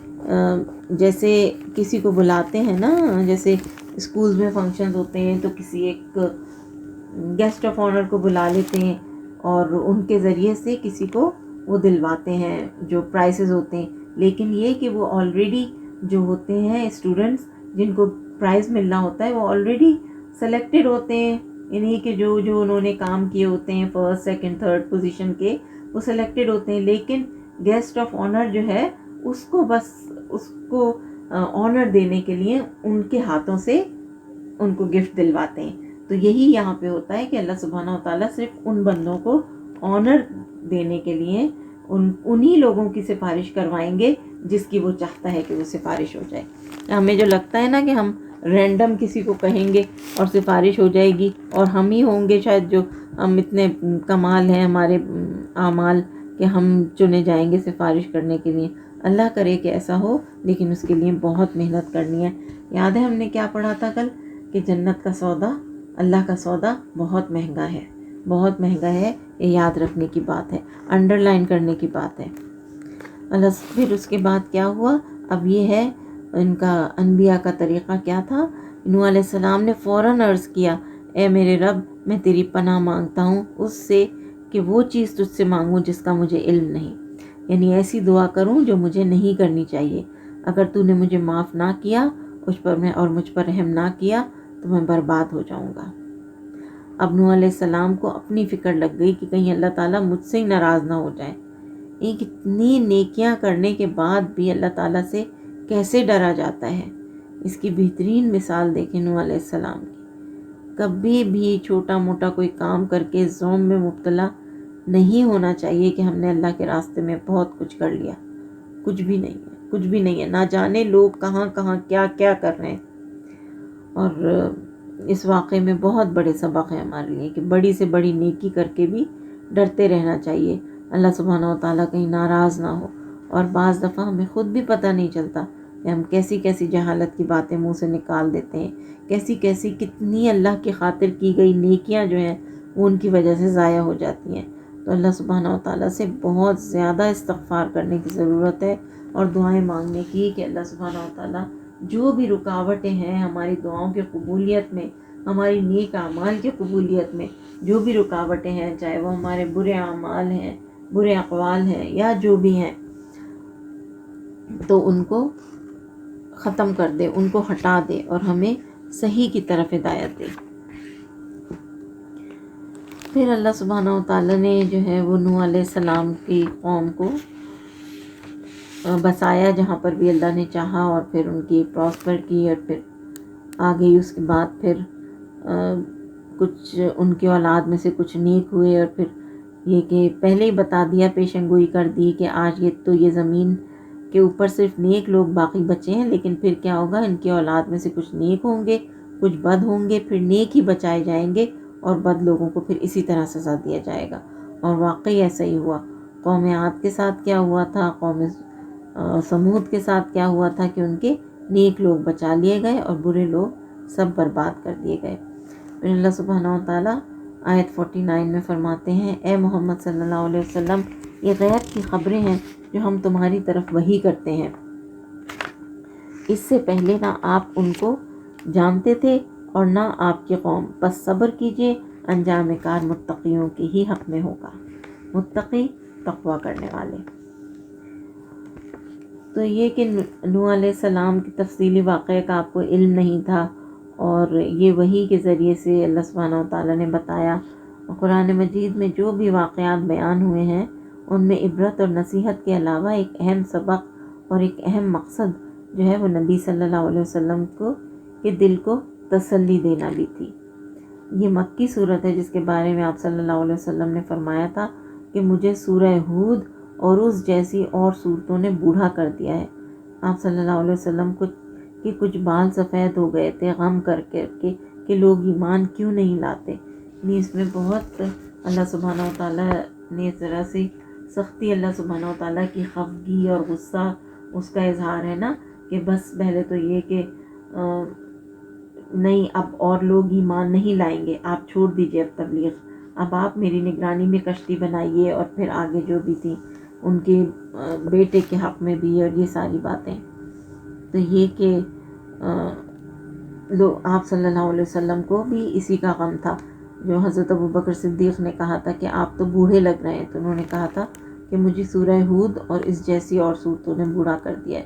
جیسے کسی کو بلاتے ہیں نا، جیسے اسکولز میں فنکشنز ہوتے ہیں تو کسی ایک گیسٹ آف آنر کو بلا لیتے ہیں اور ان کے ذریعے سے کسی کو وہ دلواتے ہیں جو پرائسز ہوتے ہیں، لیکن یہ کہ وہ آلریڈی جو ہوتے ہیں اسٹوڈنٹس جن کو پرائز ملنا ہوتا ہے وہ آلریڈی سلیکٹڈ ہوتے ہیں، یعنی کہ جو انہوں نے کام کیے ہوتے ہیں فرسٹ سیکنڈ تھرڈ پوزیشن کے، وہ سلیکٹڈ ہوتے ہیں. لیکن گیسٹ آف آنر جو ہے اس کو آنر دینے کے لیے ان کے ہاتھوں سے ان کو گفٹ دلواتے ہیں. تو یہی یہاں پہ ہوتا ہے کہ اللہ سبحانہ و تعالیٰ صرف ان بندوں کو آنر دینے کے لیے انہی لوگوں کی سفارش کروائیں گے جس کی وہ چاہتا ہے کہ وہ سفارش ہو جائے. ہمیں جو لگتا ہے نا کہ ہم رینڈم کسی کو کہیں گے اور سفارش ہو جائے گی اور ہم ہی ہوں گے شاید جو ہم اتنے کمال ہیں ہمارے اعمال کہ ہم چنے جائیں گے سفارش کرنے کے لیے. اللہ کرے کہ ایسا ہو، لیکن اس کے لیے بہت محنت کرنی ہے. یاد ہے ہم نے کیا پڑھا تھا کل کہ جنت کا سودا، اللہ کا سودا بہت مہنگا ہے، بہت مہنگا ہے. یہ یاد رکھنے کی بات ہے، انڈر لائن کرنے کی بات ہے. پھر اس کے بعد کیا ہوا؟ اب یہ ہے ان کا انبیاء کا طریقہ کیا تھا. نوح علیہ السلام نے فوراً عرض کیا، اے میرے رب میں تیری پناہ مانگتا ہوں اس سے کہ وہ چیز تجھ سے مانگوں جس کا مجھے علم نہیں، یعنی ایسی دعا کروں جو مجھے نہیں کرنی چاہیے. اگر تو نے مجھے معاف نہ کیا مجھ پر رحم نہ کیا تو میں برباد ہو جاؤں گا. اب نوح علیہ السلام کو اپنی فکر لگ گئی کہ کہیں اللہ تعالیٰ مجھ سے ہی ناراض نہ ہو جائے. ایک اتنی نیکیاں کرنے کے بعد بھی اللہ تعالیٰ سے کیسے ڈرا جاتا ہے، اس کی بہترین مثال دیکھیں نوح علیہ السلام کی. کبھی بھی چھوٹا موٹا کوئی کام کر کے ظلم میں مبتلا نہیں ہونا چاہیے کہ ہم نے اللہ کے راستے میں بہت کچھ کر لیا. کچھ بھی نہیں ہے، کچھ بھی نہیں ہے. نہ جانے لوگ کہاں کہاں کیا کیا کر رہے ہیں. اور اس واقعے میں بہت بڑے سبق ہیں ہمارے لیے کہ بڑی سے بڑی نیکی کر کے بھی ڈرتے رہنا چاہیے، اللہ سبحانہ و تعالیٰ کہیں ناراض نہ ہو. اور بعض دفعہ ہمیں خود بھی پتہ نہیں چلتا کہ ہم کیسی کیسی جہالت کی باتیں منہ سے نکال دیتے ہیں، کیسی کیسی کتنی اللہ کی خاطر کی گئی نیکیاں جو ہیں وہ ان کی وجہ سے ضائع ہو جاتی ہیں. تو اللہ سبحانہ و تعالیٰ سے بہت زیادہ استغفار کرنے کی ضرورت ہے اور دعائیں مانگنے کی کہ اللہ سبحانہ و تعالیٰ جو بھی رکاوٹیں ہیں ہماری دعاؤں کی قبولیت میں، ہماری نیک اعمال کی قبولیت میں جو بھی رکاوٹیں ہیں، چاہے وہ ہمارے برے اعمال ہیں، برے اقوال ہیں یا جو بھی ہیں، تو ان کو ختم کر دے، ان کو ہٹا دے اور ہمیں صحیح کی طرف ہدایت دے. پھر اللہ سبحانہ و تعالیٰ نے جو ہے وہ نوح علیہ السلام کی قوم کو بسایا جہاں پر بھی اللہ نے چاہا، اور پھر ان کی پراسپر کی، اور پھر آگے اس کے بعد پھر کچھ ان کی اولاد میں سے کچھ نیک ہوئے. اور پھر یہ کہ پہلے ہی بتا دیا، پیشن گوئی کر دی کہ آج یہ زمین کے اوپر صرف نیک لوگ باقی بچے ہیں، لیکن پھر کیا ہوگا، ان کی اولاد میں سے کچھ نیک ہوں گے، کچھ بد ہوں گے، پھر نیک ہی بچائے جائیں گے اور بد لوگوں کو پھر اسی طرح سزا دیا جائے گا. اور واقعی ایسا ہی ہوا. قوم عاد کے ساتھ کیا ہوا تھا، قوم سمود کے ساتھ کیا ہوا تھا کہ ان کے نیک لوگ بچا لیے گئے اور برے لوگ سب برباد کر دیے گئے. پھر اللہ سبحانہ و تعالیٰ آیت 49 میں فرماتے ہیں، اے محمد صلی اللہ علیہ وسلم، یہ غیب کی خبریں ہیں جو ہم تمہاری طرف وحی کرتے ہیں. اس سے پہلے نہ آپ ان کو جانتے تھے اور نہ آپ کی قوم. بس صبر کیجئے، انجام کار متقیوں کے ہی حق میں ہوگا. متقی تقوی کرنے والے. تو یہ کہ نوح علیہ السلام کی تفصیلی واقعے کا آپ کو علم نہیں تھا، اور یہ وحی کے ذریعے سے اللہ سبحانہ و تعالیٰ نے بتایا. قرآن مجید میں جو بھی واقعات بیان ہوئے ہیں ان میں عبرت اور نصیحت کے علاوہ ایک اہم سبق اور ایک اہم مقصد جو ہے وہ نبی صلی اللہ علیہ وسلم کو کے دل کو تسلی دینا بھی تھی. یہ مکی صورت ہے جس کے بارے میں آپ صلی اللہ علیہ وسلم نے فرمایا تھا کہ مجھے سورہ ہود اور اس جیسی اور صورتوں نے بوڑھا کر دیا ہے. آپ صلی اللہ علیہ وسلم کو کہ کچھ بال سفید ہو گئے تھے غم کر کے کہ لوگ ایمان کیوں نہیں لاتے. اس میں بہت اللہ سبحانہ و تعالیٰ نے ذرا سی سختی، اللہ سبحانہ و تعالیٰ کی خفگی اور غصہ اس کا اظہار ہے نا، کہ بس پہلے تو یہ کہ نہیں اب اور لوگ ایمان نہیں لائیں گے، آپ چھوڑ دیجئے اب تبلیغ، اب آپ میری نگرانی میں کشتی بنائیے، اور پھر آگے جو بھی تھی ان کے بیٹے کے حق میں بھی اور یہ ساری باتیں. تو یہ کہ آپ صلی اللہ علیہ وسلم کو بھی اسی کا غم تھا. جو حضرت ابوبکر صدیق نے کہا تھا کہ آپ تو بوڑھے لگ رہے ہیں، تو انہوں نے کہا تھا کہ مجھے سورہ ہود اور اس جیسی اور صورتوں نے بوڑھا کر دیا ہے.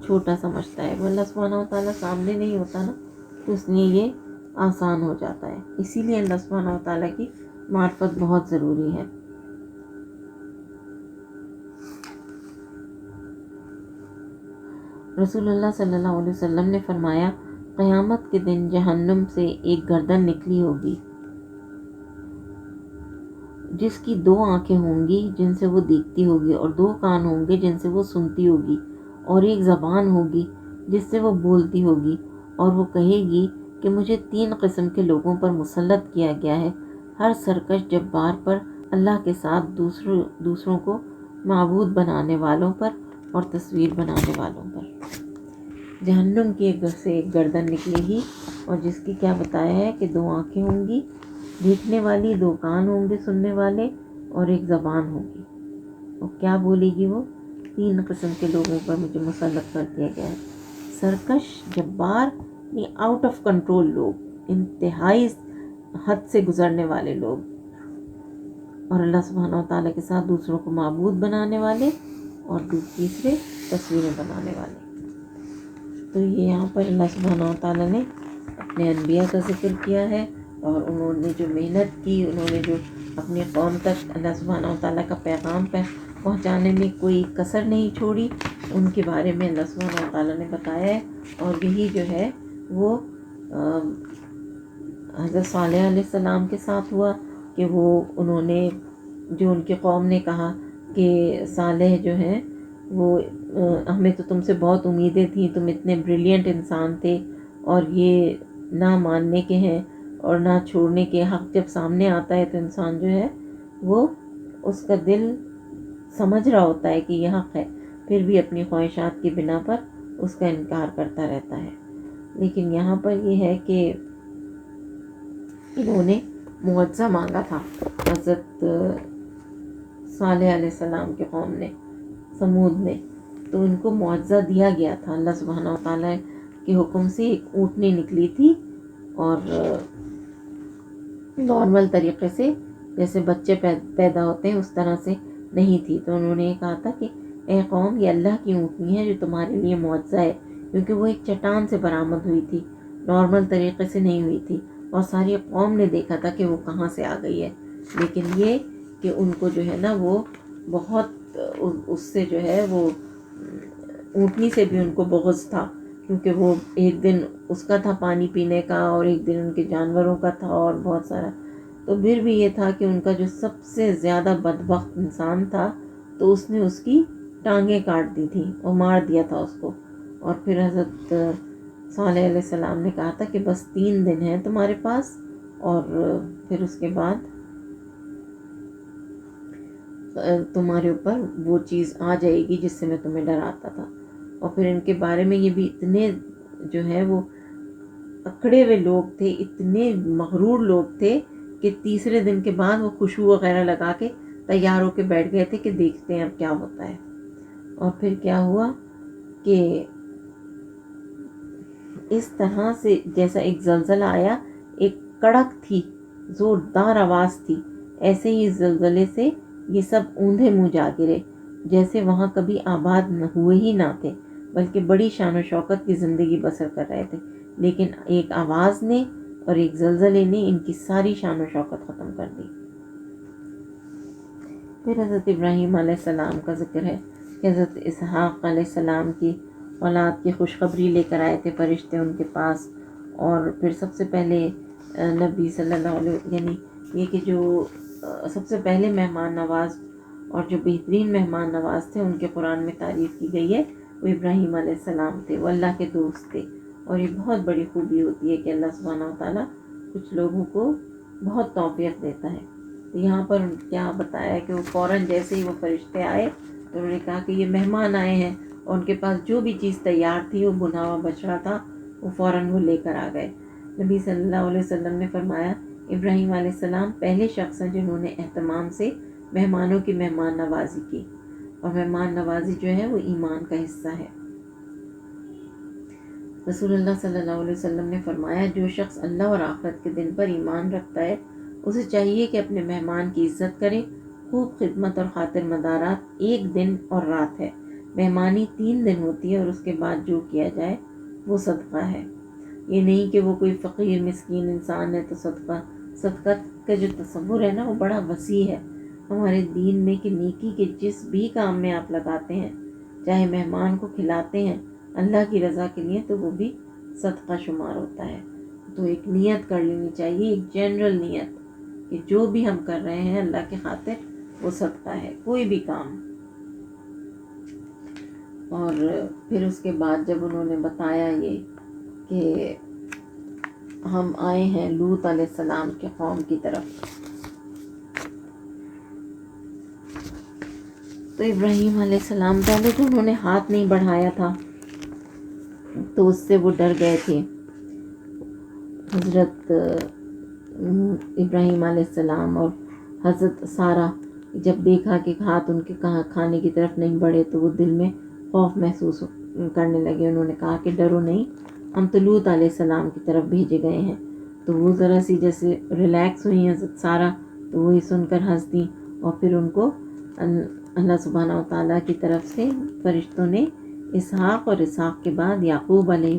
چھوٹا سمجھتا ہے. وہ اللہ سبحانہ و تعالیٰ سامنے نہیں ہوتا نا، تو اس لیے یہ آسان ہو جاتا ہے. اسی لیے اللہ سبحانہ و تعالیٰ کی معرفت بہت ضروری ہے. رسول اللہ صلی اللہ علیہ وسلم نے فرمایا، قیامت کے دن جہنم سے ایک گردن نکلی ہوگی جس کی 2 آنکھیں ہوں گی جن سے وہ دیکھتی ہوگی، اور 2 کان ہوں گے جن سے وہ سنتی ہوگی، اور ایک زبان ہوگی جس سے وہ بولتی ہوگی، اور وہ کہے گی کہ مجھے 3 قسم کے لوگوں پر مسلط کیا گیا ہے، ہر سرکش جبار پر، اللہ کے ساتھ دوسروں کو معبود بنانے والوں پر، اور تصویر بنانے والوں پر. جہنم کی ایک گردن نکلے گی، اور جس کی کیا بتایا ہے کہ 2 آنکھیں ہوں گی دیکھنے والی، 2 کان ہوں گے سننے والے، اور ایک زبان ہوگی. اور کیا بولے گی وہ؟ 3 قسم کے لوگوں پر مجھے مسلط کر دیا گیا ہے. سرکش، جبار، یہ آؤٹ آف کنٹرول لوگ، انتہائی حد سے گزرنے والے لوگ، اور اللہ سبحانہ و تعالیٰ کے ساتھ دوسروں کو معبود بنانے والے، اور تیسرے تصویریں بنانے والے. تو یہ یہاں پر اللہ سبحانہ و تعالیٰ نے اپنے انبیاء کا ذکر کیا ہے، اور انہوں نے جو محنت کی، انہوں نے جو اپنی قوم تک اللہ سبحانہ و تعالیٰ کا پیغام پہنچانے میں کوئی کسر نہیں چھوڑی، ان کے بارے میں اللہ سبحانہ و تعالیٰ نے بتایا ہے. اور یہی جو ہے وہ حضرت صالح علیہ السلام کے ساتھ ہوا کہ انہوں نے جو ان کی قوم نے کہا کہ صالح جو ہیں وہ ہمیں تو تم سے بہت امیدیں تھیں، تم اتنے بریلینٹ انسان تھے، اور یہ نہ ماننے کے ہیں اور نہ چھوڑنے کے. حق جب سامنے آتا ہے تو انسان جو ہے وہ اس کا دل سمجھ رہا ہوتا ہے کہ یہ حق ہے، پھر بھی اپنی خواہشات کی بنا پر اس کا انکار کرتا رہتا ہے. لیکن یہاں پر یہ ہے کہ انہوں نے معجزہ مانگا تھا. حضرت صالح علیہ السلام کے قوم نے، سمود نے، تو ان کو معجزہ دیا گیا تھا. اللہ سبحانہ و تعالیٰ کے حکم سے ایک اونٹنی نکلی تھی، اور نارمل طریقے سے جیسے بچے پیدا ہوتے ہیں اس طرح سے نہیں تھی. تو انہوں نے یہ کہا تھا کہ اے قوم، یہ اللہ کی اونٹنی ہے جو تمہارے لیے معجزہ ہے، کیونکہ وہ ایک چٹان سے برآمد ہوئی تھی، نارمل طریقے سے نہیں ہوئی تھی، اور ساری قوم نے دیکھا تھا کہ وہ کہاں سے آ گئی ہے. لیکن یہ کہ ان کو جو ہے نا وہ بہت اس سے جو ہے وہ اونٹنی سے بھی ان کو بغض تھا، کیونکہ وہ ایک دن اس کا تھا پانی پینے کا، اور ایک دن ان کے جانوروں کا تھا، اور بہت سارا. تو پھر بھی یہ تھا کہ ان کا جو سب سے زیادہ بدبخت انسان تھا، تو اس نے اس کی ٹانگیں کاٹ دی تھی اور مار دیا تھا اس کو. اور پھر حضرت صالح علیہ السلام نے کہا تھا کہ بس 3 دن ہیں تمہارے پاس، اور پھر اس کے بعد تمہارے اوپر وہ چیز آ جائے گی جس سے میں تمہیں ڈراتا تھا. اور پھر ان کے بارے میں یہ بھی اتنے جو ہے وہ اکڑے ہوئے لوگ تھے، اتنے مغرور لوگ تھے کہ تیسرے دن کے بعد وہ خوشبو وغیرہ لگا کے تیار ہو کے بیٹھ گئے تھے کہ دیکھتے ہیں اب کیا ہوتا ہے. اور پھر کیا ہوا کہ اس طرح سے جیسا ایک زلزلہ آیا، ایک کڑک تھی، زوردار آواز تھی، ایسے ہی زلزلے سے یہ سب اوندھے منہ جا گرے، جیسے وہاں کبھی آباد ہوئے ہی نہ تھے، بلکہ بڑی شان و شوکت کی زندگی بسر کر رہے تھے. لیکن ایک آواز نے اور ایک زلزلے نے ان کی ساری شان و شوکت ختم کر دی. پھر حضرت ابراہیم علیہ السلام کا ذکر ہے کہ حضرت اسحاق علیہ السلام کی اولاد کی خوشخبری لے کر آئے تھے فرشتے ان کے پاس. اور پھر سب سے پہلے نبی صلی اللہ علیہ، یعنی یہ کہ جو سب سے پہلے مہمان نواز اور جو بہترین مہمان نواز تھے ان کے قرآن میں تعریف کی گئی ہے، وہ ابراہیم علیہ السلام تھے. وہ اللہ کے دوست تھے، اور یہ بہت بڑی خوبی ہوتی ہے کہ اللہ سبحانہ و تعالیٰ کچھ لوگوں کو بہت توفیق دیتا ہے. تو یہاں پر کیا بتایا ہے کہ وہ فوراً جیسے ہی وہ فرشتے آئے تو انہوں نے کہا کہ یہ مہمان آئے ہیں، اور ان کے پاس جو بھی چیز تیار تھی، وہ بنا ہوا بچڑا تھا، وہ فوراً وہ لے کر آ گئے. نبی صلی اللہ علیہ وسلم نے فرمایا، ابراہیم علیہ السلام پہلے شخص ہیں جنہوں نے اہتمام سے مہمانوں کی مہمان نوازی کی، اور مہمان نوازی جو ہے وہ ایمان کا حصہ ہے. رسول اللہ صلی اللہ علیہ وسلم نے فرمایا، جو شخص اللہ اور آخرت کے دن پر ایمان رکھتا ہے اسے چاہیے کہ اپنے مہمان کی عزت کرے. خوب خدمت اور خاطر مدارات ایک دن اور رات ہے، مہمانی 3 دن ہوتی ہے اور اس کے بعد جو کیا جائے وہ صدقہ ہے. یہ نہیں کہ وہ کوئی فقیر مسکین انسان ہے تو صدقہ کا جو تصور ہے نا وہ بڑا وسیع ہے ہمارے دین میں کہ نیکی کے جس بھی کام میں آپ لگاتے ہیں، چاہے مہمان کو کھلاتے ہیں اللہ کی رضا کے لیے، تو وہ بھی صدقہ شمار ہوتا ہے. تو ایک نیت کر لینی چاہیے، ایک جنرل نیت کہ جو بھی ہم کر رہے ہیں اللہ کے خاطر وہ صدقہ ہے، کوئی بھی کام. اور پھر اس کے بعد جب انہوں نے بتایا یہ کہ ہم آئے ہیں لوط علیہ السلام کے قوم کی طرف، تو ابراہیم علیہ السلام پہلے تو انہوں نے ہاتھ نہیں بڑھایا تھا تو اس سے وہ ڈر گئے تھے. حضرت ابراہیم علیہ السلام اور حضرت سارہ جب دیکھا کہ ہاتھ ان کے کھانے کی طرف نہیں بڑھے تو وہ دل میں خوف محسوس کرنے لگے. انہوں نے کہا کہ ڈرو نہیں، ہم تو لوط علیہ السلام کی طرف بھیجے گئے ہیں. تو وہ ذرا سی جیسے ریلیکس ہوئی حضرت سارہ، تو وہی سن کر ہنس دیں، اور پھر ان کو اللہ سبحانہ و تعالیٰ کی طرف سے فرشتوں نے اسحاق اور اسحاق کے بعد یعقوب علیہ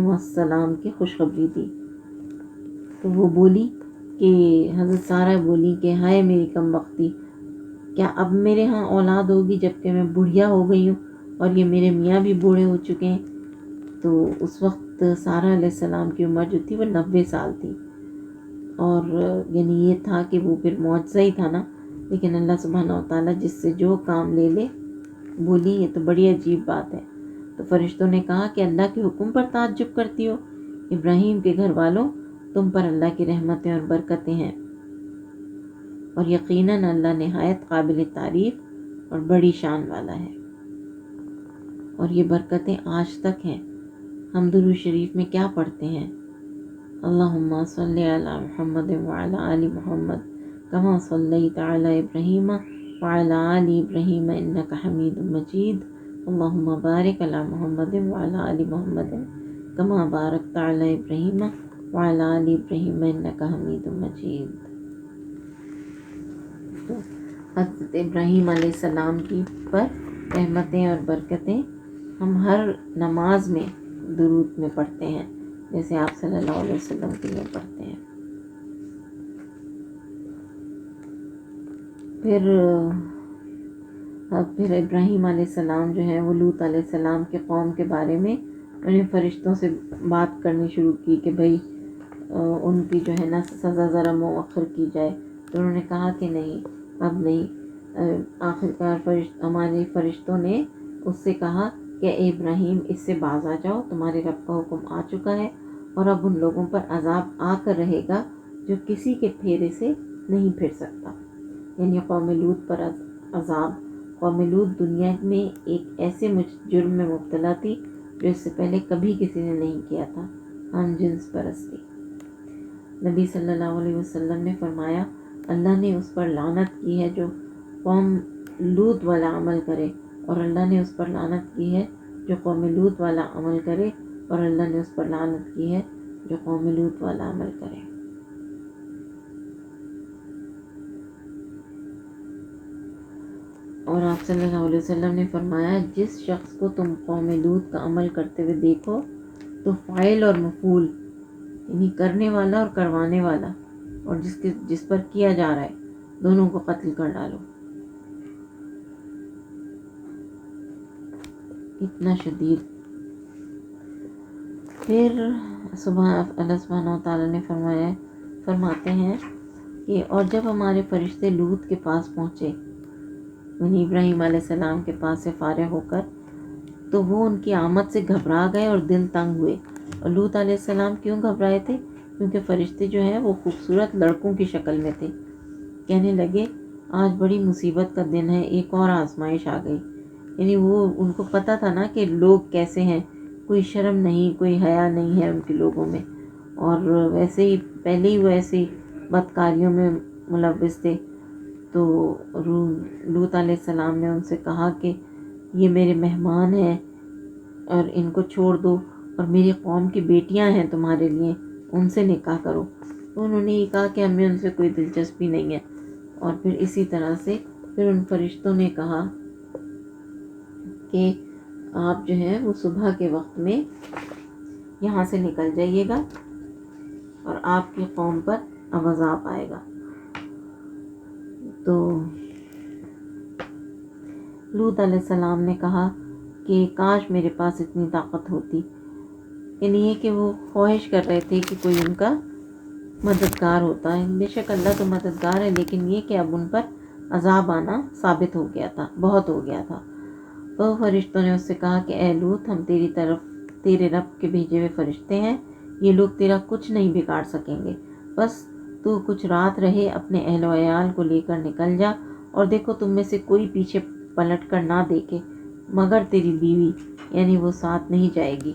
السلام کی خوشخبری دی. تو وہ بولی کہ حضرت سارہ بولی کہ ہائے میری کم بختی، کیا اب میرے ہاں اولاد ہوگی جبکہ میں بڑھیا ہو گئی ہوں اور یہ میرے میاں بھی بوڑھے ہو چکے ہیں. تو اس وقت سارہ علیہ السلام کی عمر جو تھی وہ 90 سال تھی، اور یعنی یہ تھا کہ وہ پھر معجزہ ہی تھا نا. لیکن اللہ سبحانہ و تعالیٰ جس سے جو کام لے لے، بولی یہ تو بڑی عجیب بات ہے. تو فرشتوں نے کہا کہ اللہ کے حکم پر تعجب کرتی ہو؟ ابراہیم کے گھر والوں، تم پر اللہ کی رحمتیں اور برکتیں ہیں، اور یقیناً اللہ نہایت قابل تعریف اور بڑی شان والا ہے. اور یہ برکتیں آج تک ہیں. ہم درود شریف میں کیا پڑھتے ہیں؟ اللہم صلی علی محمد وعلی آل محمد کما صلیت علی ابراہیم وعلی آل ابراہیم انک حمید مجید. اللہم بارک علی محمد وعلی آل محمد کما بارکت علی ابراہیم وعلی آل ابراہیم انک حمید مجید. تو حضرت ابراہیم علیہ السلام کی پر رحمتیں اور برکتیں ہم ہر نماز میں درود میں پڑھتے ہیں، جیسے آپ صلی اللہ علیہ وسلم کے لیے پڑھتے ہیں. پھر ابراہیم علیہ السلام جو ہے وہ لوط علیہ السلام کے قوم کے بارے میں انہیں فرشتوں سے بات کرنی شروع کی کہ بھئی ان کی جو ہے نا سزا ذرا مؤخر کی جائے. تو انہوں نے کہا کہ نہیں، اب نہیں. آخرکار ہمارے فرشتوں نے اس سے کہا کہ اے ابراہیم اس سے باز آ جاؤ، تمہارے رب کا حکم آ چکا ہے، اور اب ان لوگوں پر عذاب آ کر رہے گا جو کسی کے پھیرے سے نہیں پھر سکتا. یعنی قوم لوط پر عذاب. قوم لوط دنیا میں ایک ایسے جرم میں مبتلا تھی جو اس سے پہلے کبھی کسی نے نہیں کیا تھا، ہم جنس پرستی. نبی صلی اللہ علیہ وسلم نے فرمایا اللہ نے اس پر لعنت کی ہے جو قوم لوط والا عمل کرے، اور اللہ نے اس پر لعنت کی ہے جو قوم لوط والا عمل کرے، اور اللہ نے اس پر لعنت کی ہے جو قوم لوط والا عمل کرے. اور آپ صلی اللہ علیہ وسلم نے فرمایا جس شخص کو تم قوم لوط کا عمل کرتے ہوئے دیکھو تو فاعل اور مفعول، یعنی کرنے والا اور کروانے والا، اور جس پر کیا جا رہا ہے، دونوں کو قتل کر ڈالو. اتنا شدید. پھر اللہ سبحانہ و تعالیٰ نے فرماتے ہیں کہ اور جب ہمارے فرشتے لوط کے پاس پہنچے، یعنی ابراہیم علیہ السلام کے پاس سے فارغ ہو کر، تو وہ ان کی آمد سے گھبرا گئے اور دل تنگ ہوئے. اور لوط علیہ السلام کیوں گھبرائے تھے؟ کیونکہ فرشتے جو ہیں وہ خوبصورت لڑکوں کی شکل میں تھے. کہنے لگے آج بڑی مصیبت کا دن ہے، ایک اور آزمائش آ گئی. یعنی وہ ان کو پتہ تھا نا کہ لوگ کیسے ہیں، کوئی شرم نہیں، کوئی حیا نہیں ہے ان کے لوگوں میں، اور ویسے ہی پہلے ہی وہ ایسی بدکاریوں میں ملوث تھے. تو لوط علیہ السلام نے ان سے کہا کہ یہ میرے مہمان ہیں اور ان کو چھوڑ دو، اور میری قوم کی بیٹیاں ہیں تمہارے لیے، ان سے نکاح کرو. تو انہوں نے یہ کہا کہ ہمیں ان سے کوئی دلچسپی نہیں ہے. اور پھر اسی طرح سے پھر ان فرشتوں نے کہا کہ آپ جو ہے وہ صبح کے وقت میں یہاں سے نکل جائیے گا اور آپ کی قوم پر اب عذاب آئے گا۔ تو لوط علیہ السلام نے کہا کہ کاش میرے پاس اتنی طاقت ہوتی، یعنی یہ کہ وہ خواہش کر رہے تھے کہ کوئی ان کا مددگار ہوتا ہے۔ بے شک اللہ تو مددگار ہے، لیکن یہ کہ اب ان پر عذاب آنا ثابت ہو گیا تھا، بہت ہو گیا تھا۔ تو فرشتوں نے اس سے کہا کہ اے لوط، ہم تیری طرف تیرے رب کے بھیجے ہوئے فرشتے ہیں، یہ لوگ تیرا کچھ نہیں بگاڑ سکیں گے، بس تو کچھ رات رہے، اپنے اہل و عیال کو لے کر نکل جا، اور دیکھو تم میں سے کوئی پیچھے پلٹ کر نہ دیکھے مگر تیری بیوی، یعنی وہ ساتھ نہیں جائے گی،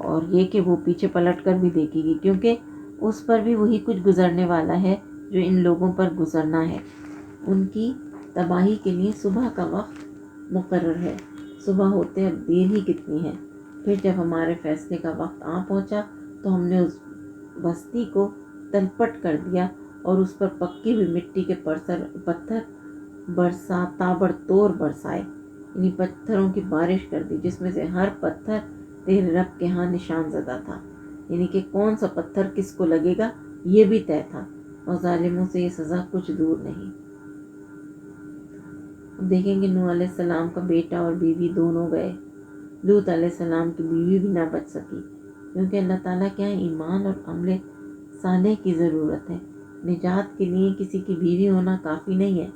اور یہ کہ وہ پیچھے پلٹ کر بھی دیکھے گی، کیونکہ اس پر بھی وہی کچھ گزرنے والا ہے جو ان لوگوں پر گزرنا ہے۔ ان کی تباہی کے لیے صبح کا وقت مقرر ہے، صبح ہوتے اب دیر ہی کتنی ہے۔ پھر جب ہمارے فیصلے کا وقت آ پہنچا تو ہم نے اس بستی کو تلپٹ کر دیا اور اس پر پکی ہوئی مٹی کے پتھر تابڑ توڑ برسائے، یعنی پتھروں کی بارش کر دی، جس میں سے ہر پتھر تیرے رب کے ہاں نشان زدہ تھا، یعنی کہ کون سا پتھر کس کو لگے گا یہ بھی طے تھا، اور ظالموں سے یہ سزا کچھ دور نہیں۔ دیکھیں گے نوح علیہ السلام کا بیٹا اور بیوی دونوں گئے، لوط علیہ السلام کی بیوی بھی نہ بچ سکی، کیونکہ اللہ تعالیٰ کے یہاں ایمان اور عمل صالح کی ضرورت ہے۔ نجات کے لیے کسی کی بیوی ہونا کافی نہیں ہے،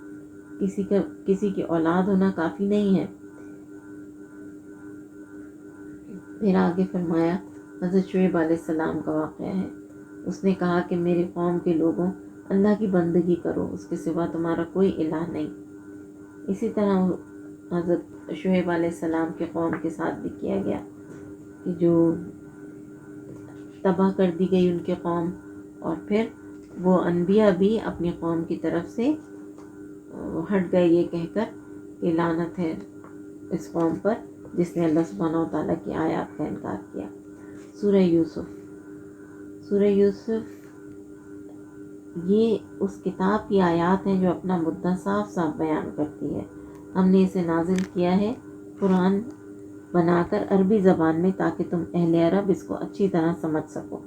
کسی کی اولاد ہونا کافی نہیں ہے۔ پھر آگے فرمایا حضرت شعیب علیہ السلام کا واقعہ ہے۔ اس نے کہا کہ میرے قوم کے لوگوں، اللہ کی بندگی کرو، اس کے سوا تمہارا کوئی الہ نہیں۔ اسی طرح حضرت شعیب علیہ السلام کے قوم کے ساتھ بھی کیا گیا کہ جو تباہ کر دی گئی ان کے قوم، اور پھر وہ انبیاء بھی اپنی قوم کی طرف سے ہٹ گئے یہ کہہ کر کہ لعنت ہے اس قوم پر جس نے اللہ سبحانہ و تعالیٰ کی آیات کا انکار کیا۔ سورہ یوسف یہ اس کتاب کی آیات ہیں جو اپنا مدعا صاف صاف بیان کرتی ہے۔ ہم نے اسے نازل کیا ہے قرآن بنا کر عربی زبان میں، تاکہ تم اہل عرب اس کو اچھی طرح سمجھ سکو،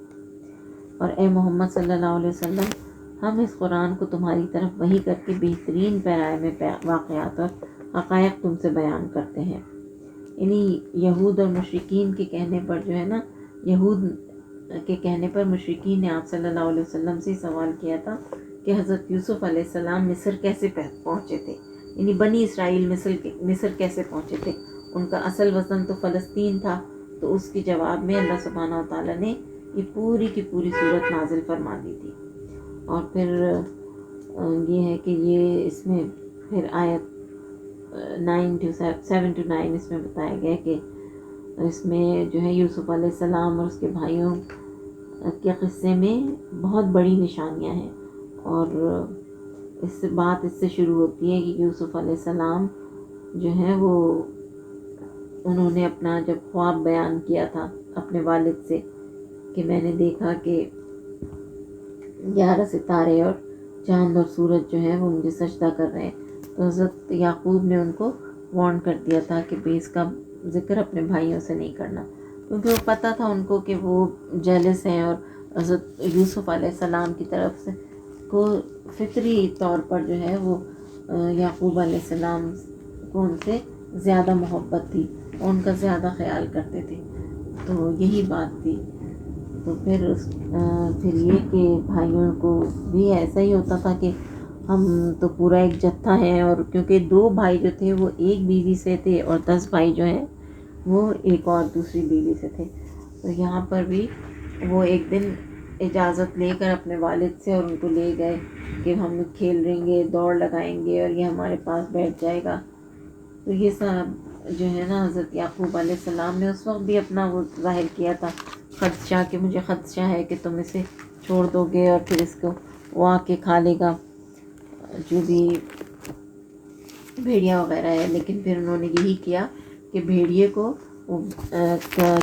اور اے محمد صلی اللہ علیہ وسلم، ہم اس قرآن کو تمہاری طرف وحی کر کے بہترین پیرائے میں واقعات اور حقائق تم سے بیان کرتے ہیں۔ یعنی یہود اور مشرکین کے کہنے پر جو ہے نا، یہود کے کہنے پر مشرکین نے آپ صلی اللہ علیہ وسلم سے سوال کیا تھا کہ حضرت یوسف علیہ السلام مصر کیسے پہنچے تھے، یعنی بنی اسرائیل مصر کیسے پہنچے تھے، ان کا اصل وطن تو فلسطین تھا۔ تو اس کے جواب میں اللہ سبحانہ و تعالیٰ نے یہ پوری کی پوری صورت نازل فرما دی تھی۔ اور پھر یہ ہے کہ یہ اس میں پھر آیت 7 to 9 اس میں بتایا گیا کہ اس میں جو ہے یوسف علیہ السلام اور اس کے بھائیوں کے قصے میں بہت بڑی نشانیاں ہیں، اور اس سے شروع ہوتی ہے کہ یوسف علیہ السلام جو ہے وہ انہوں نے اپنا جب خواب بیان کیا تھا اپنے والد سے کہ میں نے دیکھا کہ 11 ستارے اور چاند اور سورج جو ہیں وہ مجھے سجدہ کر رہے ہیں، تو حضرت یعقوب نے ان کو وارن کر دیا تھا کہ اس کا ذکر اپنے بھائیوں سے نہیں کرنا، کیونکہ وہ پتہ تھا ان کو کہ وہ جیلس ہیں، اور حضرت یوسف علیہ السلام کی طرف سے کو فطری طور پر جو ہے وہ یعقوب علیہ السلام کو ان سے زیادہ محبت تھی، ان کا زیادہ خیال کرتے تھے، تو یہی بات تھی۔ تو پھر یہ کہ بھائیوں کو بھی ایسا ہی ہوتا تھا کہ ہم تو پورا ایک جتھا ہے، اور کیونکہ 2 بھائی جو تھے وہ ایک بیوی سے تھے اور 10 بھائی جو ہیں وہ ایک اور دوسری بیوی سے تھے، تو یہاں پر بھی وہ ایک دن اجازت لے کر اپنے والد سے اور ان کو لے گئے کہ ہم کھیل رہیں گے، دوڑ لگائیں گے اور یہ ہمارے پاس بیٹھ جائے گا۔ تو یہ سب جو ہے نا حضرت یعقوب علیہ السلام نے اس وقت بھی اپنا وہ ظاہر کیا تھا خدشہ، کہ مجھے خدشہ ہے کہ تم اسے چھوڑ دو گے اور پھر اس کو وہ آ کے کھا لے گا جو بھی بھیڑیا وغیرہ ہے۔ لیکن پھر انہوں نے یہی کیا کہ بھیڑیے کو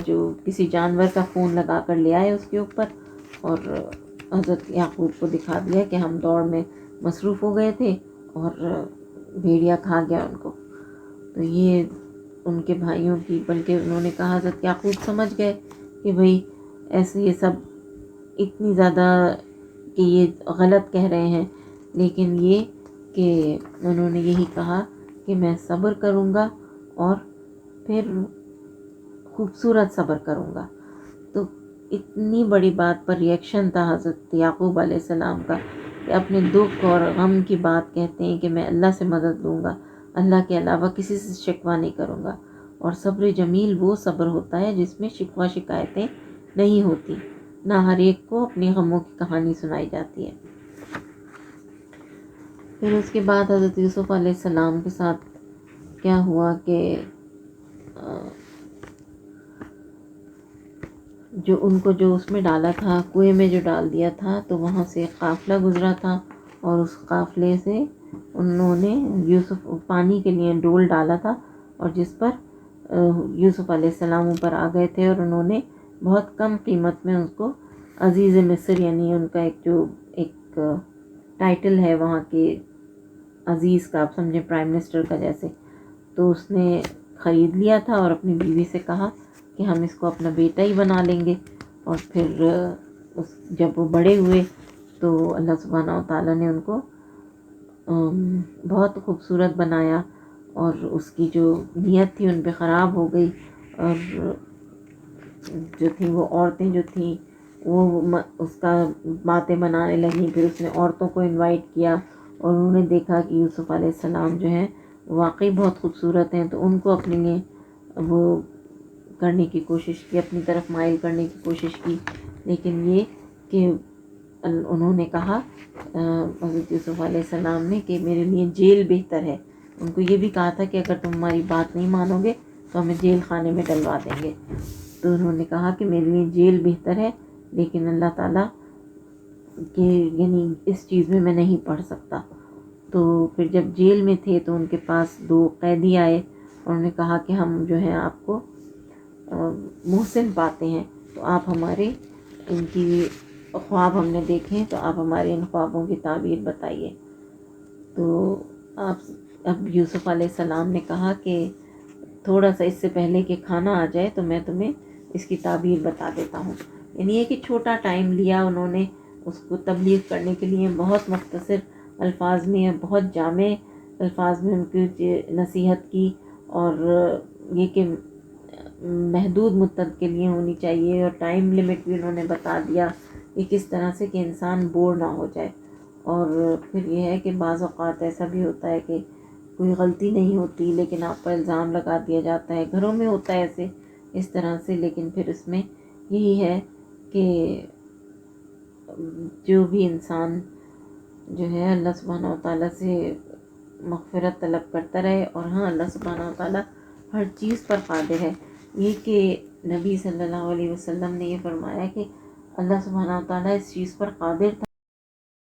جو کسی جانور کا خون لگا کر لے آئے اس کے اوپر، اور حضرت یعقوب کو دکھا دیا کہ ہم دوڑ میں مصروف ہو گئے تھے اور بھیڑیا کھا گیا ان کو۔ تو یہ ان کے بھائیوں کی، بلکہ انہوں نے کہا حضرت یعقوب سمجھ گئے کہ بھئی ایسے یہ سب اتنی زیادہ کہ یہ غلط کہہ رہے ہیں، لیکن یہ کہ انہوں نے یہی کہا کہ میں صبر کروں گا اور پھر خوبصورت صبر کروں گا. تو اتنی بڑی بات پر ریئیکشن تھا حضرت یعقوب علیہ السلام کا کہ اپنے دکھ اور غم کی بات کہتے ہیں کہ میں اللہ سے مدد لوں گا، اللہ کے علاوہ کسی سے شکوہ نہیں کروں گا. اور صبر جمیل وہ صبر ہوتا ہے جس میں شکوہ شکایتیں نہیں ہوتی، نہ ہر ایک کو اپنی غموں کی کہانی سنائی جاتی ہے. پھر اس کے بعد حضرت یوسف علیہ السلام کے ساتھ کیا ہوا کہ جو اس میں ڈالا تھا، کنویں میں جو ڈال دیا تھا، تو وہاں سے ایک قافلہ گزرا تھا اور اس قافلے سے انہوں نے یوسف پانی کے لیے ڈول ڈالا تھا، اور جس پر یوسف علیہ السلام اوپر آ گئے تھے، اور انہوں نے بہت کم قیمت میں اس کو عزیز مصر، یعنی ان کا ایک ٹائٹل ہے وہاں کے عزیز کا، آپ سمجھیں پرائم منسٹر کا جیسے، تو اس نے خرید لیا تھا اور اپنی بیوی سے کہا کہ ہم اس کو اپنا بیٹا ہی بنا لیں گے. اور پھر جب وہ بڑے ہوئے تو اللہ سبحانہ و تعالیٰ نے ان کو بہت خوبصورت بنایا، اور اس کی جو نیت تھی ان پہ خراب ہو گئی، اور جو تھیں وہ عورتیں جو تھیں وہ اس کا باتیں بنانے لگیں. پھر اس نے عورتوں کو انوائٹ کیا اور انہوں نے دیکھا کہ یوسف علیہ السلام جو ہیں واقعی بہت خوبصورت ہیں، تو ان کو اپنے لیے وہ کرنے کی کوشش کی، اپنی طرف مائل کرنے کی کوشش کی. لیکن یہ کہ انہوں نے کہا حضرت یوسف علیہ السلام نے کہ میرے لیے جیل بہتر ہے. ان کو یہ بھی کہا تھا کہ اگر تم ہماری بات نہیں مانو گے تو ہمیں جیل خانے میں ڈلوا دیں گے. تو انہوں نے کہا کہ میرے لیے جیل بہتر ہے، لیکن اللہ تعالیٰ کہ یعنی اس چیز میں نہیں پڑھ سکتا. تو پھر جب جیل میں تھے تو ان کے پاس 2 قیدی آئے اور انہوں نے کہا کہ ہم جو ہے آپ کو محسن پاتے ہیں، تو آپ ہمارے ان کی خواب ہم نے دیکھے، تو آپ ہمارے ان خوابوں کی تعبیر بتائیے. تو اب یوسف علیہ السلام نے کہا کہ تھوڑا سا اس سے پہلے کہ کھانا آ جائے تو میں تمہیں اس کی تعبیر بتا دیتا ہوں. یعنی یہ کہ چھوٹا ٹائم لیا انہوں نے اس کو تبلیغ کرنے کے لیے، بہت مختصر الفاظ میں، بہت جامع الفاظ میں ان کی نصیحت کی، اور یہ کہ محدود مدت کے لیے ہونی چاہیے، اور ٹائم لیمٹ بھی انہوں نے بتا دیا کہ کس طرح سے کہ انسان بور نہ ہو جائے. اور پھر یہ ہے کہ بعض اوقات ایسا بھی ہوتا ہے کہ کوئی غلطی نہیں ہوتی لیکن آپ پر الزام لگا دیا جاتا ہے، گھروں میں ہوتا ہے ایسے اس طرح سے. لیکن پھر اس میں یہی ہے کہ جو بھی انسان جو ہے اللہ سبحانہ و تعالیٰ سے مغفرت طلب کرتا رہے، اور ہاں اللہ سبحانہ و تعالیٰ ہر چیز پر قادر ہے. یہ کہ نبی صلی اللہ علیہ وسلم نے یہ فرمایا کہ اللہ سبحانہ و تعالیٰ اس چیز پر قادر تھا